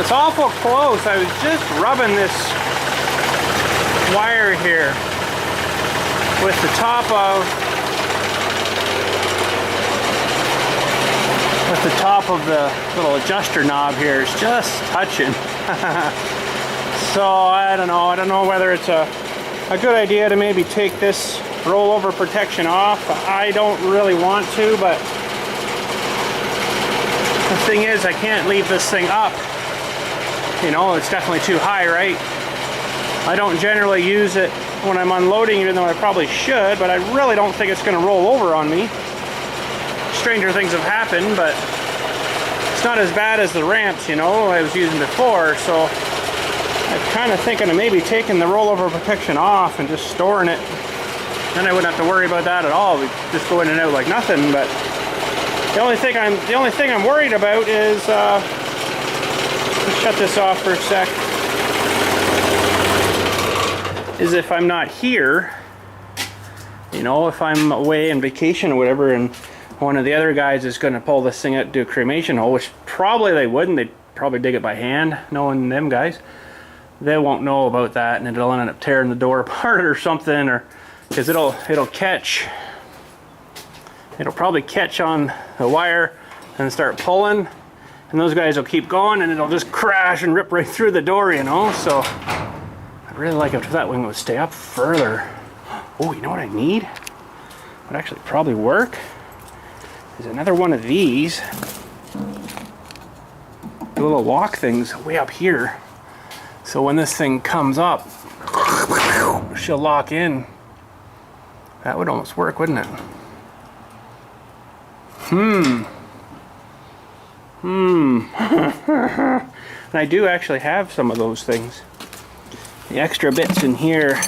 It's awful close. I was just rubbing this wire here with the top of the little adjuster knob here. It's just touching. So I don't know whether it's a good idea to maybe take this rollover protection off. I don't really want to, but the thing is I can't leave this thing up. You know, it's definitely too high, right? I don't generally use it when I'm unloading, even though I probably should, but I really don't think it's going to roll over on me. Stranger things have happened, but it's not as bad as the ramps, you know, I was using before, so I'm kind of thinking of maybe taking the rollover protection off and just storing it. Then I wouldn't have to worry about that at all. We'd just go in and out like nothing, but the only thing I'm worried about is let's shut this off for a sec. Is if I'm not here, You know, if I'm away on vacation or whatever, and one of the other guys is going to pull this thing out to do a cremation hole, which probably they wouldn't. They'd probably dig it by hand, knowing them guys. They won't know about that, and it'll end up tearing the door apart or something, or because it'll probably catch on the wire and start pulling, and those guys will keep going, and it'll just crash and rip right through the door, you know. So I'd really like if that wing would stay up further. Oh, you know what I need? Would actually probably work is another one of these. The little lock things way up here. So when this thing comes up, she'll lock in. That would almost work, wouldn't it? And I do actually have some of those things. The extra bits in here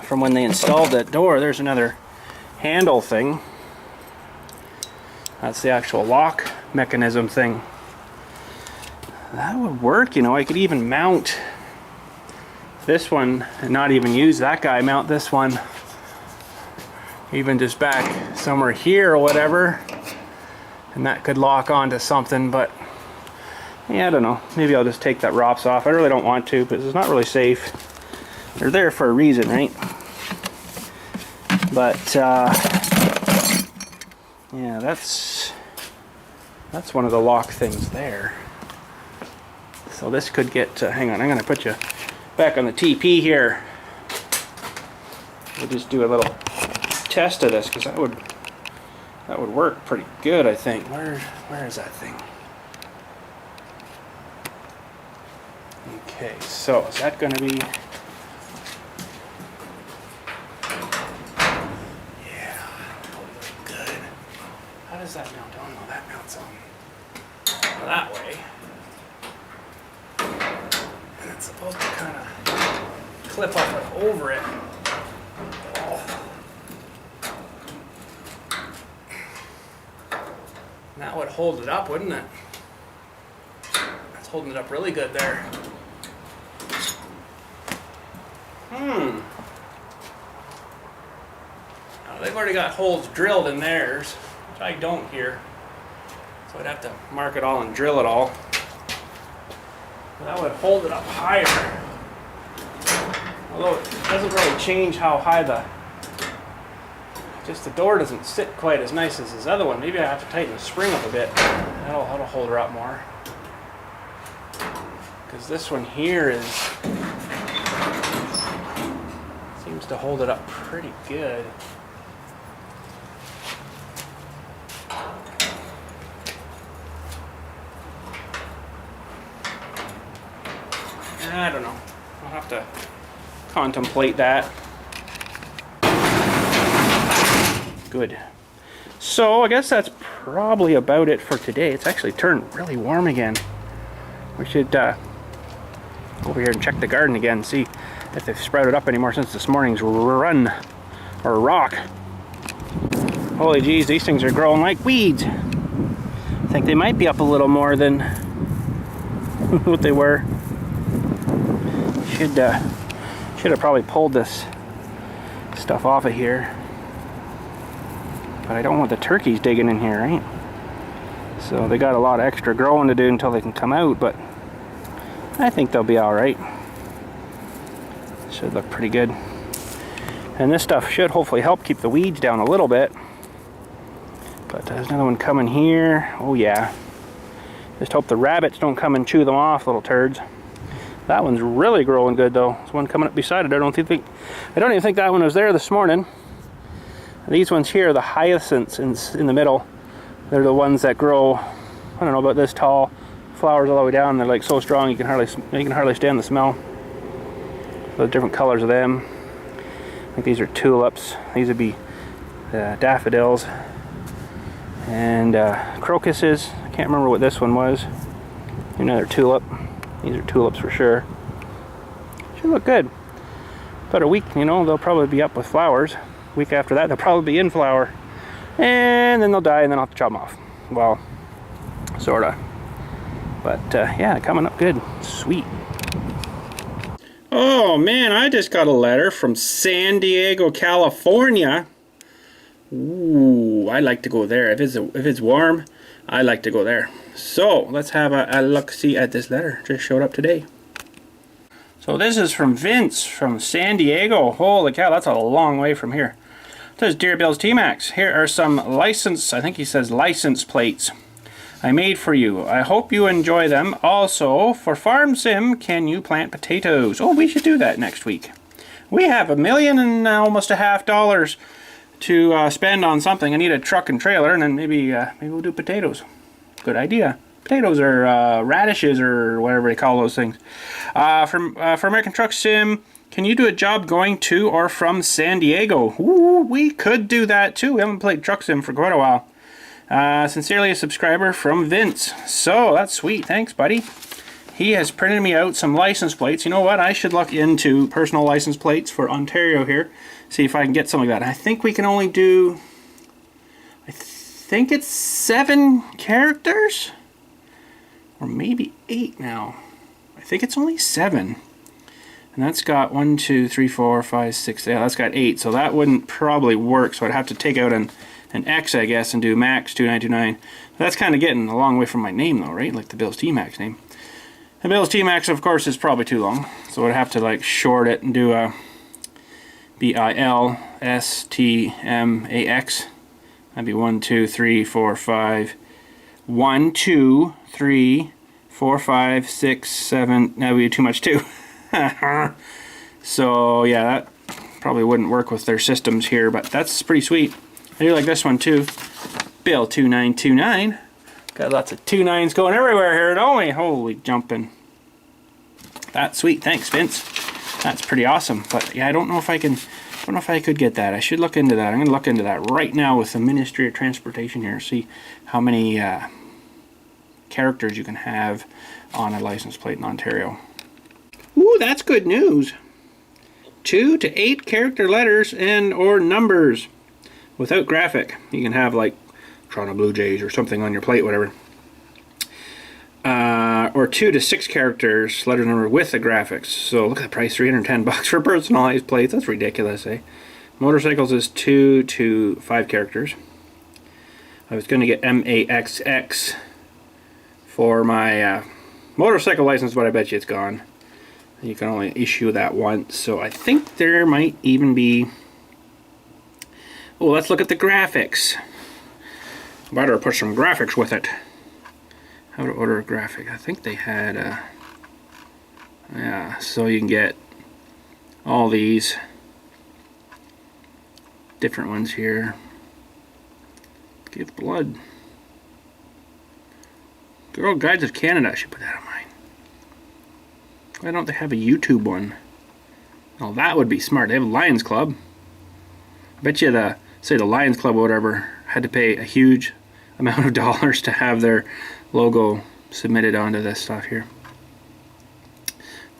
from when they installed that door. There's another handle thing. That's the actual lock mechanism thing. That would work, you know. I could even mount this one and not even use that guy. Mount this one even just back somewhere here or whatever, and that could lock onto something. But yeah, I don't know. Maybe I'll just take that ROPS off. I really don't want to, because it's not really safe. They're there for a reason, right? But yeah, that's one of the lock things there. So this could get, hang on, I'm going to put you back on the TP here. We'll just do a little test of this, because that would work pretty good, I think. Where is that thing? Okay, so is that going to be... Yeah, good. How does that mount? Oh no, that mounts on that way. And it's supposed to kind of clip up over it. That would hold it up, wouldn't it? That's holding it up really good there. Now, they've already got holes drilled in theirs, which I don't here. So I'd have to mark it all and drill it all. But that would hold it up higher. Although it doesn't really change how high the door doesn't sit quite as nice as this other one. Maybe I have to tighten the spring up a bit. That'll hold her up more. Because this one here seems to hold it up pretty good. I don't know. I'll have to contemplate that. Good. So I guess that's probably about it for today. It's actually turned really warm again. We should go over here and check the garden again and see if they've sprouted up anymore since this morning's run or rock. Holy geez, these things are growing like weeds. I think they might be up a little more than what they were. Should have probably pulled this stuff off of here. But I don't want the turkeys digging in here, right? So they got a lot of extra growing to do until they can come out, but I think they'll be alright. Should look pretty good. And this stuff should hopefully help keep the weeds down a little bit. But there's another one coming here. Oh yeah. Just hope the rabbits don't come and chew them off, little turds. That one's really growing good though. There's one coming up beside it. I don't even think that one was there this morning. These ones here are the hyacinths in the middle. They're the ones that grow, I don't know, about this tall. Flowers all the way down. They're like so strong you can hardly stand the smell. The different colors of them. I think these are tulips. These would be daffodils and crocuses. I can't remember what this one was. Another tulip. These are tulips for sure. Should look good. About a week, you know, they'll probably be up with flowers. A week after that, they'll probably be in flower. And then they'll die, and then I'll have to chop them off. Well, sorta. But yeah, coming up good. Sweet. Oh man, I just got a letter from San Diego, California. Ooh, I like to go there. If it's warm, I like to go there. So let's have a look-see at this letter. Just showed up today. So this is from Vince from San Diego. Holy cow, that's a long way from here. It says, Dear Billstmaxx, here are some license, I think he says license plates I made for you. I hope you enjoy them. Also, for Farm Sim, can you plant potatoes? Oh, we should do that next week. We have $1 million and almost a half dollars to spend on something. I need a truck and trailer, and then maybe we'll do potatoes. Good idea. Potatoes or radishes or whatever they call those things. For American Truck Sim, can you do a job going to or from San Diego? Ooh, we could do that too. We haven't played Truck Sim for quite a while. Sincerely a subscriber from Vince. So that's sweet. Thanks, buddy. He has printed me out some license plates. You know what? I should look into personal license plates for Ontario here. See if I can get something like that. I think we can only do... I think it's 7 characters? Or maybe 8 now. I think it's only 7. And that's got 1, 2, 3, 4, 5, 6... Yeah, that's got 8. So that wouldn't probably work. So I'd have to take out an X, I guess, and do max 2929. That's kind of getting a long way from my name, though, right? Like the Billstmaxx name. The Billstmaxx, of course, is probably too long. So I'd have to, like, short it and do a Billstmaxx. That'd be 1, 2, 3, 4, 5. 1, 2, 3, 4, 5, 6, 7. That would be too much, too. So, yeah, that probably wouldn't work with their systems here, but that's pretty sweet. I do like this one too. Bill 2929. Got lots of 29s going everywhere here, don't we? Holy jumping. That's sweet. Thanks, Vince. That's pretty awesome. But yeah, I don't know if I could get that. I should look into that. I'm going to look into that right now with the Ministry of Transportation here. See how many characters you can have on a license plate in Ontario. Ooh, that's good news. 2 to 8 character letters and or numbers. Without graphic. You can have like Toronto Blue Jays or something on your plate, whatever. Or 2 to 6 characters, letter number with the graphics. So look at the price, $310 for personalized plates. That's ridiculous, eh? Motorcycles is 2 to 5 characters. I was going to get MAXX for my motorcycle license, but I bet you it's gone. You can only issue that once. So I think there might even be... Oh, let's look at the graphics. Better put some graphics with it. How to order a graphic. I think they had yeah, so you can get all these different ones here. Give blood. Girl Guides of Canada. I should put that on mine. Why don't they have a YouTube one? Oh, that would be smart. They have a Lions Club. I bet you the Lions Club or whatever had to pay a huge amount of dollars to have their logo submitted onto this stuff here.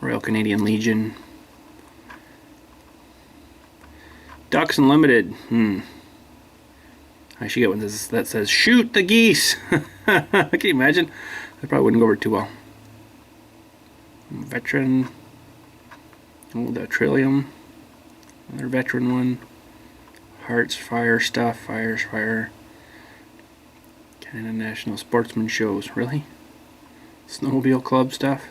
Royal Canadian Legion. Ducks Unlimited. I should get one that says shoot the geese. Can you imagine? That probably wouldn't go over too well. Veteran. Oh, the Trillium. Another veteran one. Hearts, fire stuff, fire. Canada National Sportsman Shows. Really? Snowmobile Club stuff.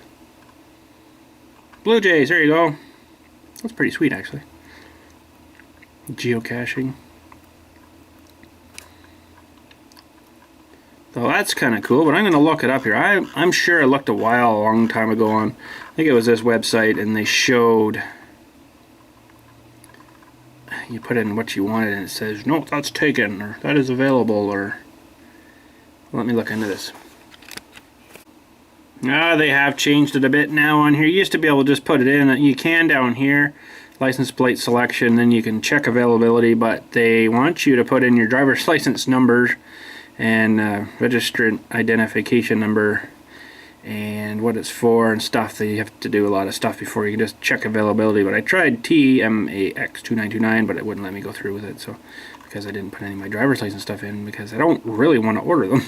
Blue Jays, there you go. That's pretty sweet, actually. Geocaching. So that's kind of cool, but I'm going to look it up here. I'm sure I looked a long time ago on, I think it was this website, and they showed... You put in what you wanted and it says, no, that's taken, or that is available, or... Let me look into this. They have changed it a bit now on here. You used to be able to just put it in. You can down here, license plate selection, then you can check availability, but they want you to put in your driver's license numbers and registrant identification number and what it's for and stuff. That you have to do a lot of stuff before you can just check availability. But I tried TMAX2929, but it wouldn't let me go through with it. So because I didn't put any of my driver's license stuff in, because I don't really want to order them.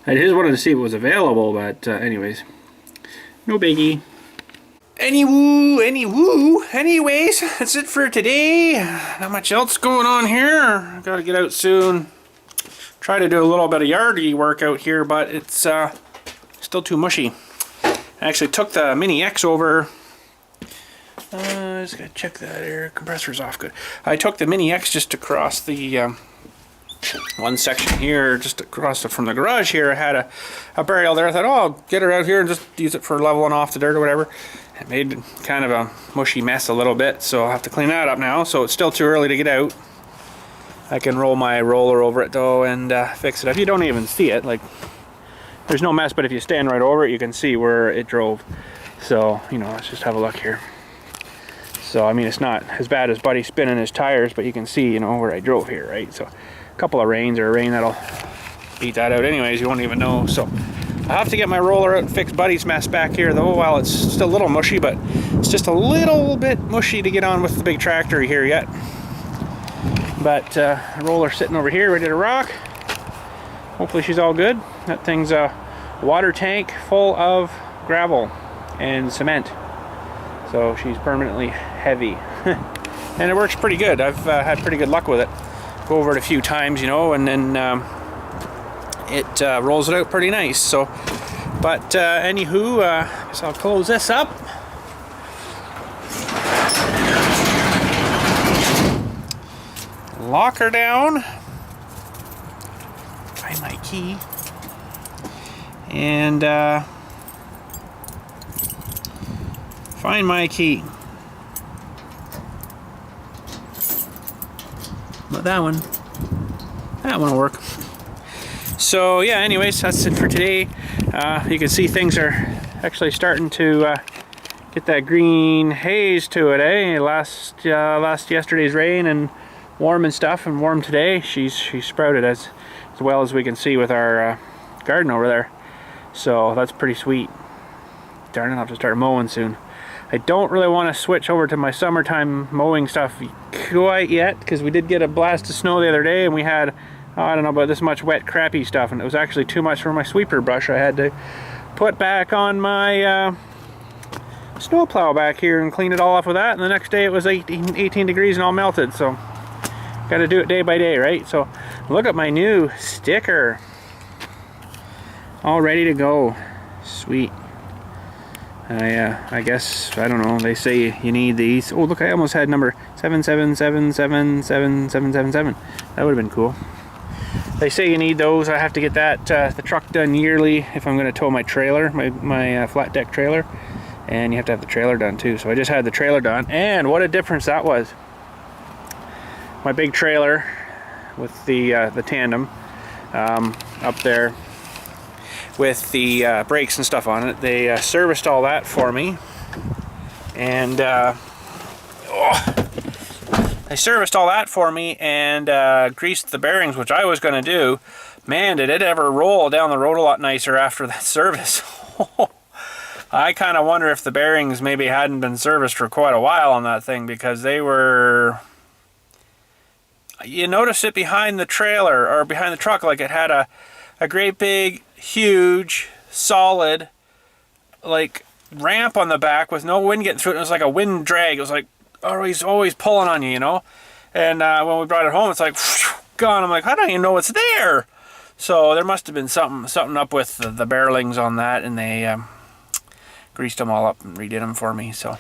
I just wanted to see if it was available, but anyways, no biggie. Anyways, that's it for today. Not much else going on here. Gotta get out soon. Try to do a little bit of yardy work out here, but it's still too mushy. I actually took the Mini X over. Just gotta check that air compressor's off good. I took the Mini X just across the one section here, just across from the garage here. I had a burial there. I thought, oh, I'll get her out here and just use it for leveling off the dirt or whatever. It made kind of a mushy mess a little bit, so I'll have to clean that up now. So it's still too early to get out. I can roll my roller over it though and fix it up. You don't even see it, like there's no mess, but if you stand right over it, you can see where it drove. So, you know, let's just have a look here. So, I mean, it's not as bad as Buddy spinning his tires, but you can see, you know, where I drove here, right? So, a couple of rains or a rain that'll beat that out anyways, you won't even know. So, I'll have to get my roller out and fix Buddy's mess back here though, while it's still a little mushy, but it's just a little bit mushy to get on with the big tractor here yet. But, the roller's sitting over here, ready to rock. Hopefully she's all good. That thing's a water tank full of gravel and cement. So she's permanently heavy. And it works pretty good. I've had pretty good luck with it. Go over it a few times, you know, and then it rolls it out pretty nice. So, but anywho, guess I'll close this up. Lock her down. Find my key. And find my key. But that one will work. So yeah, anyways, that's it for today. You can see things are actually starting to get that green haze to it, eh? Last yesterday's rain and warm and stuff, and warm today. She's sprouted as well as we can see with our garden over there. So that's pretty sweet. Darn it, I'll have to start mowing soon. I don't really want to switch over to my summertime mowing stuff quite yet, because we did get a blast of snow the other day and we had, I don't know, about this much wet crappy stuff, and it was actually too much for my sweeper brush. I had to put back on my snowplow back here and clean it all off with that, and the next day it was 18 degrees and all melted. So got to do it day by day, right? So look at my new sticker, all ready to go. Sweet. I guess, I don't know, they say you need these. Oh look, I almost had number 777777777. That would have been cool. They say you need those. I have to get that the truck done yearly if I'm going to tow my trailer, my flat deck trailer, and you have to have the trailer done too. So I just had the trailer done, and what a difference that was. My big trailer with the tandem up there with the brakes and stuff on it. They serviced all that for me, and they serviced all that for me and greased the bearings, which I was going to do. Man, did it ever roll down the road a lot nicer after that service. I kind of wonder if the bearings maybe hadn't been serviced for quite a while on that thing, because they were... You notice it behind the trailer, or behind the truck, like it had a great big, huge, solid, like, ramp on the back with no wind getting through it. It was like a wind drag. It was like, oh, he's always pulling on you, you know? And when we brought it home, it's like, gone. I'm like, I don't even know what's there. So there must have been something up with the bearings on that, and they greased them all up and redid them for me. So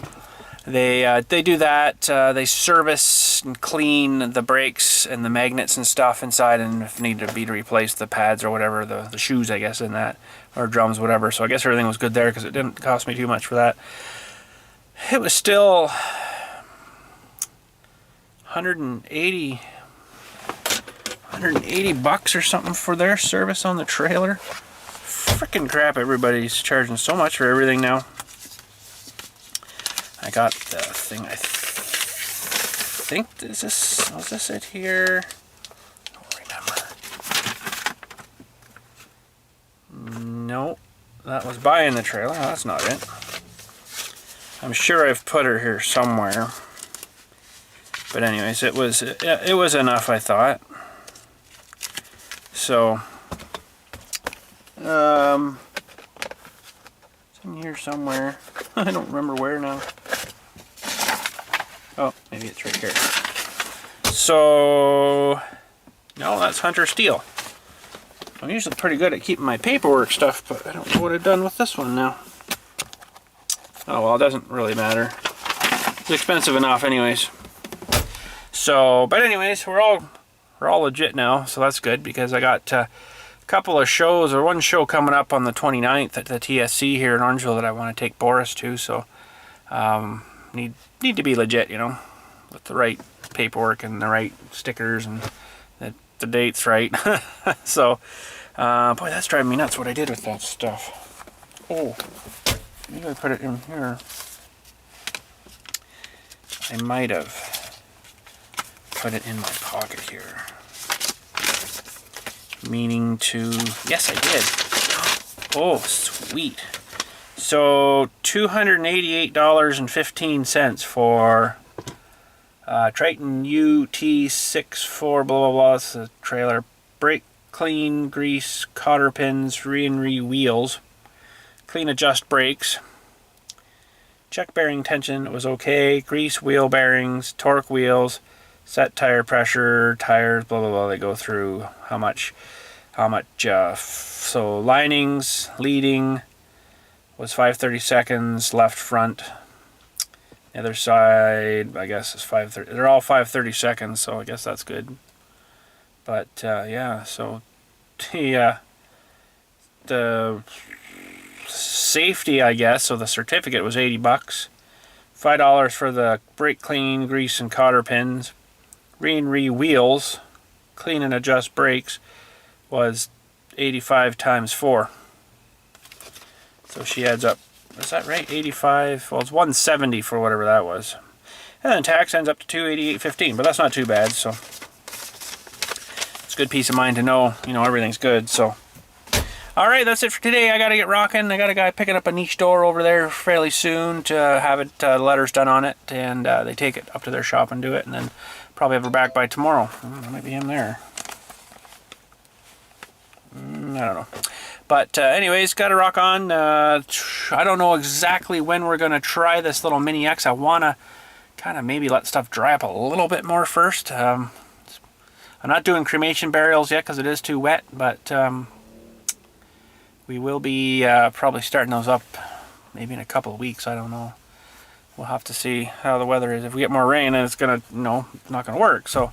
they do that. They service and clean the brakes and the magnets and stuff inside, and if need to be to replace the pads or whatever, the shoes, I guess, in that, or drums, whatever. So I guess everything was good there, because it didn't cost me too much for that. It was still 180 bucks or something for their service on the trailer. Frickin' crap, everybody's charging so much for everything now. I got the thing, I think, was this it here? I don't remember. No, that was buying the trailer. Oh, that's not it. I'm sure I've put her here somewhere. But anyways, it was enough, I thought. So, in here somewhere. I don't remember where now. Oh, maybe it's right here. So, no, that's Hunter Steel. I'm usually pretty good at keeping my paperwork stuff, but I don't know what I've done with this one now. Oh well, it doesn't really matter. It's expensive enough anyways. So, but anyways, we're all legit now, so that's good, because I got a couple of shows, or one show coming up on the 29th at the TSC here in Orangeville that I want to take Boris to, so need to be legit, you know, with the right paperwork and the right stickers and the dates right. So, boy, that's driving me nuts what I did with that stuff. Oh, maybe I put it in here. I might have put it in my pocket here. Meaning to, yes, I did. Oh, sweet. So, $288.15 for Triton UT64 blah blah blah. It's a trailer. Brake clean, grease, cotter pins, re wheels, clean adjust brakes, check bearing tension was okay, grease wheel bearings, torque wheels, set tire pressure, tires, blah blah blah. They go through how much. So linings, leading was 5/32, left front. The other side, I guess, is 5/30. They're all 5/32, so I guess that's good. But yeah, so the safety, I guess, so the certificate was $80. $5 for the brake clean, grease, and cotter pins. Re wheels, clean and adjust brakes, was 85 times 4. So she adds up, is that right? 85, well, it's 170 for whatever that was. And then tax ends up to $288.15, but that's not too bad, so it's a good peace of mind to know, you know, everything's good. So alright, that's it for today. I gotta get rocking. I got a guy picking up a niche door over there fairly soon to have it letters done on it, and they take it up to their shop and do it, and then probably have her back by tomorrow. There might be him there. I don't know. But anyways, got to rock on. I don't know exactly when we're going to try this little Mini X. I want to kind of maybe let stuff dry up a little bit more first. I'm not doing cremation burials yet because it is too wet, but we will be probably starting those up maybe in a couple of weeks. I don't know. We'll have to see how the weather is. If we get more rain, then it's going to, you know, not going to work. So,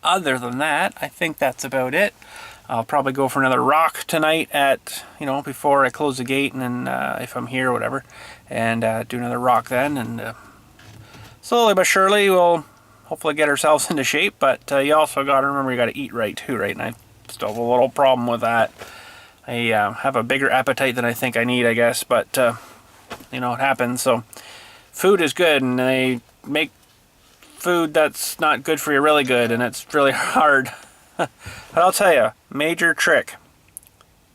other than that, I think that's about it. I'll probably go for another rock tonight at, you know, before I close the gate, and then if I'm here or whatever, and do another rock then, and slowly but surely we'll hopefully get ourselves into shape. But you also got to remember, you got to eat right too, right? And I still have a little problem with that. I have a bigger appetite than I think I need, I guess, but you know, it happens. So food is good, and they make food that's not good for you really good, and it's really hard. But I'll tell you, major trick.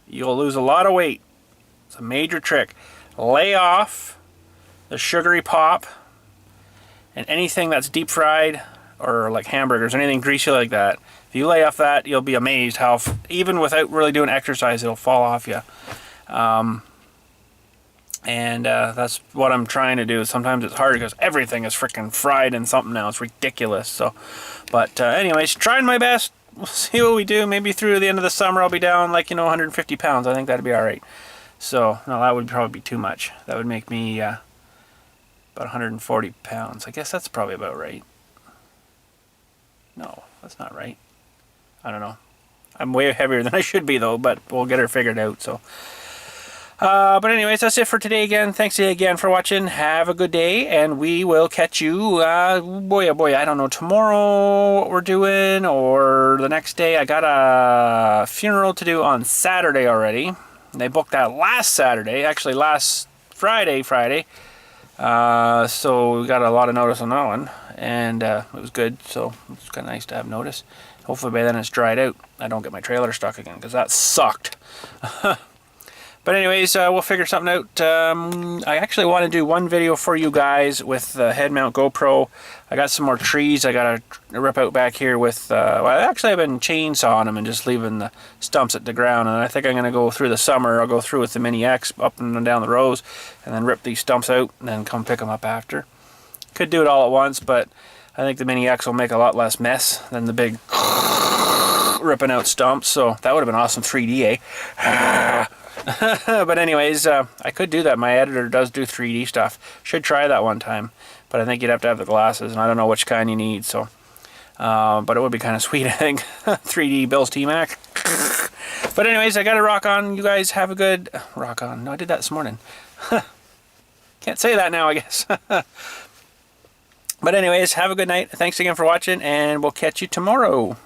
You'll lose a lot of weight. It's a major trick. Lay off the sugary pop and anything that's deep fried, or like hamburgers, anything greasy like that. If you lay off that, you'll be amazed how, even without really doing exercise, it'll fall off you. And that's what I'm trying to do. Sometimes it's hard because everything is freaking fried in something now. It's ridiculous. So, but anyways, trying my best. We'll see what we do. Maybe through the end of the summer, I'll be down like, you know, 150 pounds. I think that'd be all right. So, no, that would probably be too much. That would make me about 140 pounds. I guess that's probably about right. No, that's not right. I don't know. I'm way heavier than I should be, though, but we'll get her figured out. So, but anyways, that's it for today again. Thanks again for watching. Have a good day, and we will catch you, boy, oh boy, I don't know, tomorrow what we're doing, or the next day. I got a funeral to do on Saturday already. They booked that last Saturday, actually last Friday. So we got a lot of notice on that one, and it was good, so it's kind of nice to have notice. Hopefully by then it's dried out. I don't get my trailer stuck again, because that sucked. But anyways, we'll figure something out. I actually want to do one video for you guys with the head mount GoPro. I got some more trees I got to rip out back here with, well, actually I've been chainsawing them and just leaving the stumps at the ground. And I think I'm going to go through the summer. I'll go through with the Mini X up and down the rows and then rip these stumps out and then come pick them up after. Could do it all at once, but I think the Mini X will make a lot less mess than the big ripping out stumps. So that would have been awesome 3D, eh? But anyways, I could do that. My editor does do 3D stuff. Should try that one time. But I think you'd have to have the glasses, and I don't know which kind you need. So, but it would be kind of sweet, I think. 3D Billstmaxx. But anyways, I got to rock on. You guys have a good... Rock on. No, I did that this morning. Can't say that now, I guess. But anyways, have a good night. Thanks again for watching, and we'll catch you tomorrow.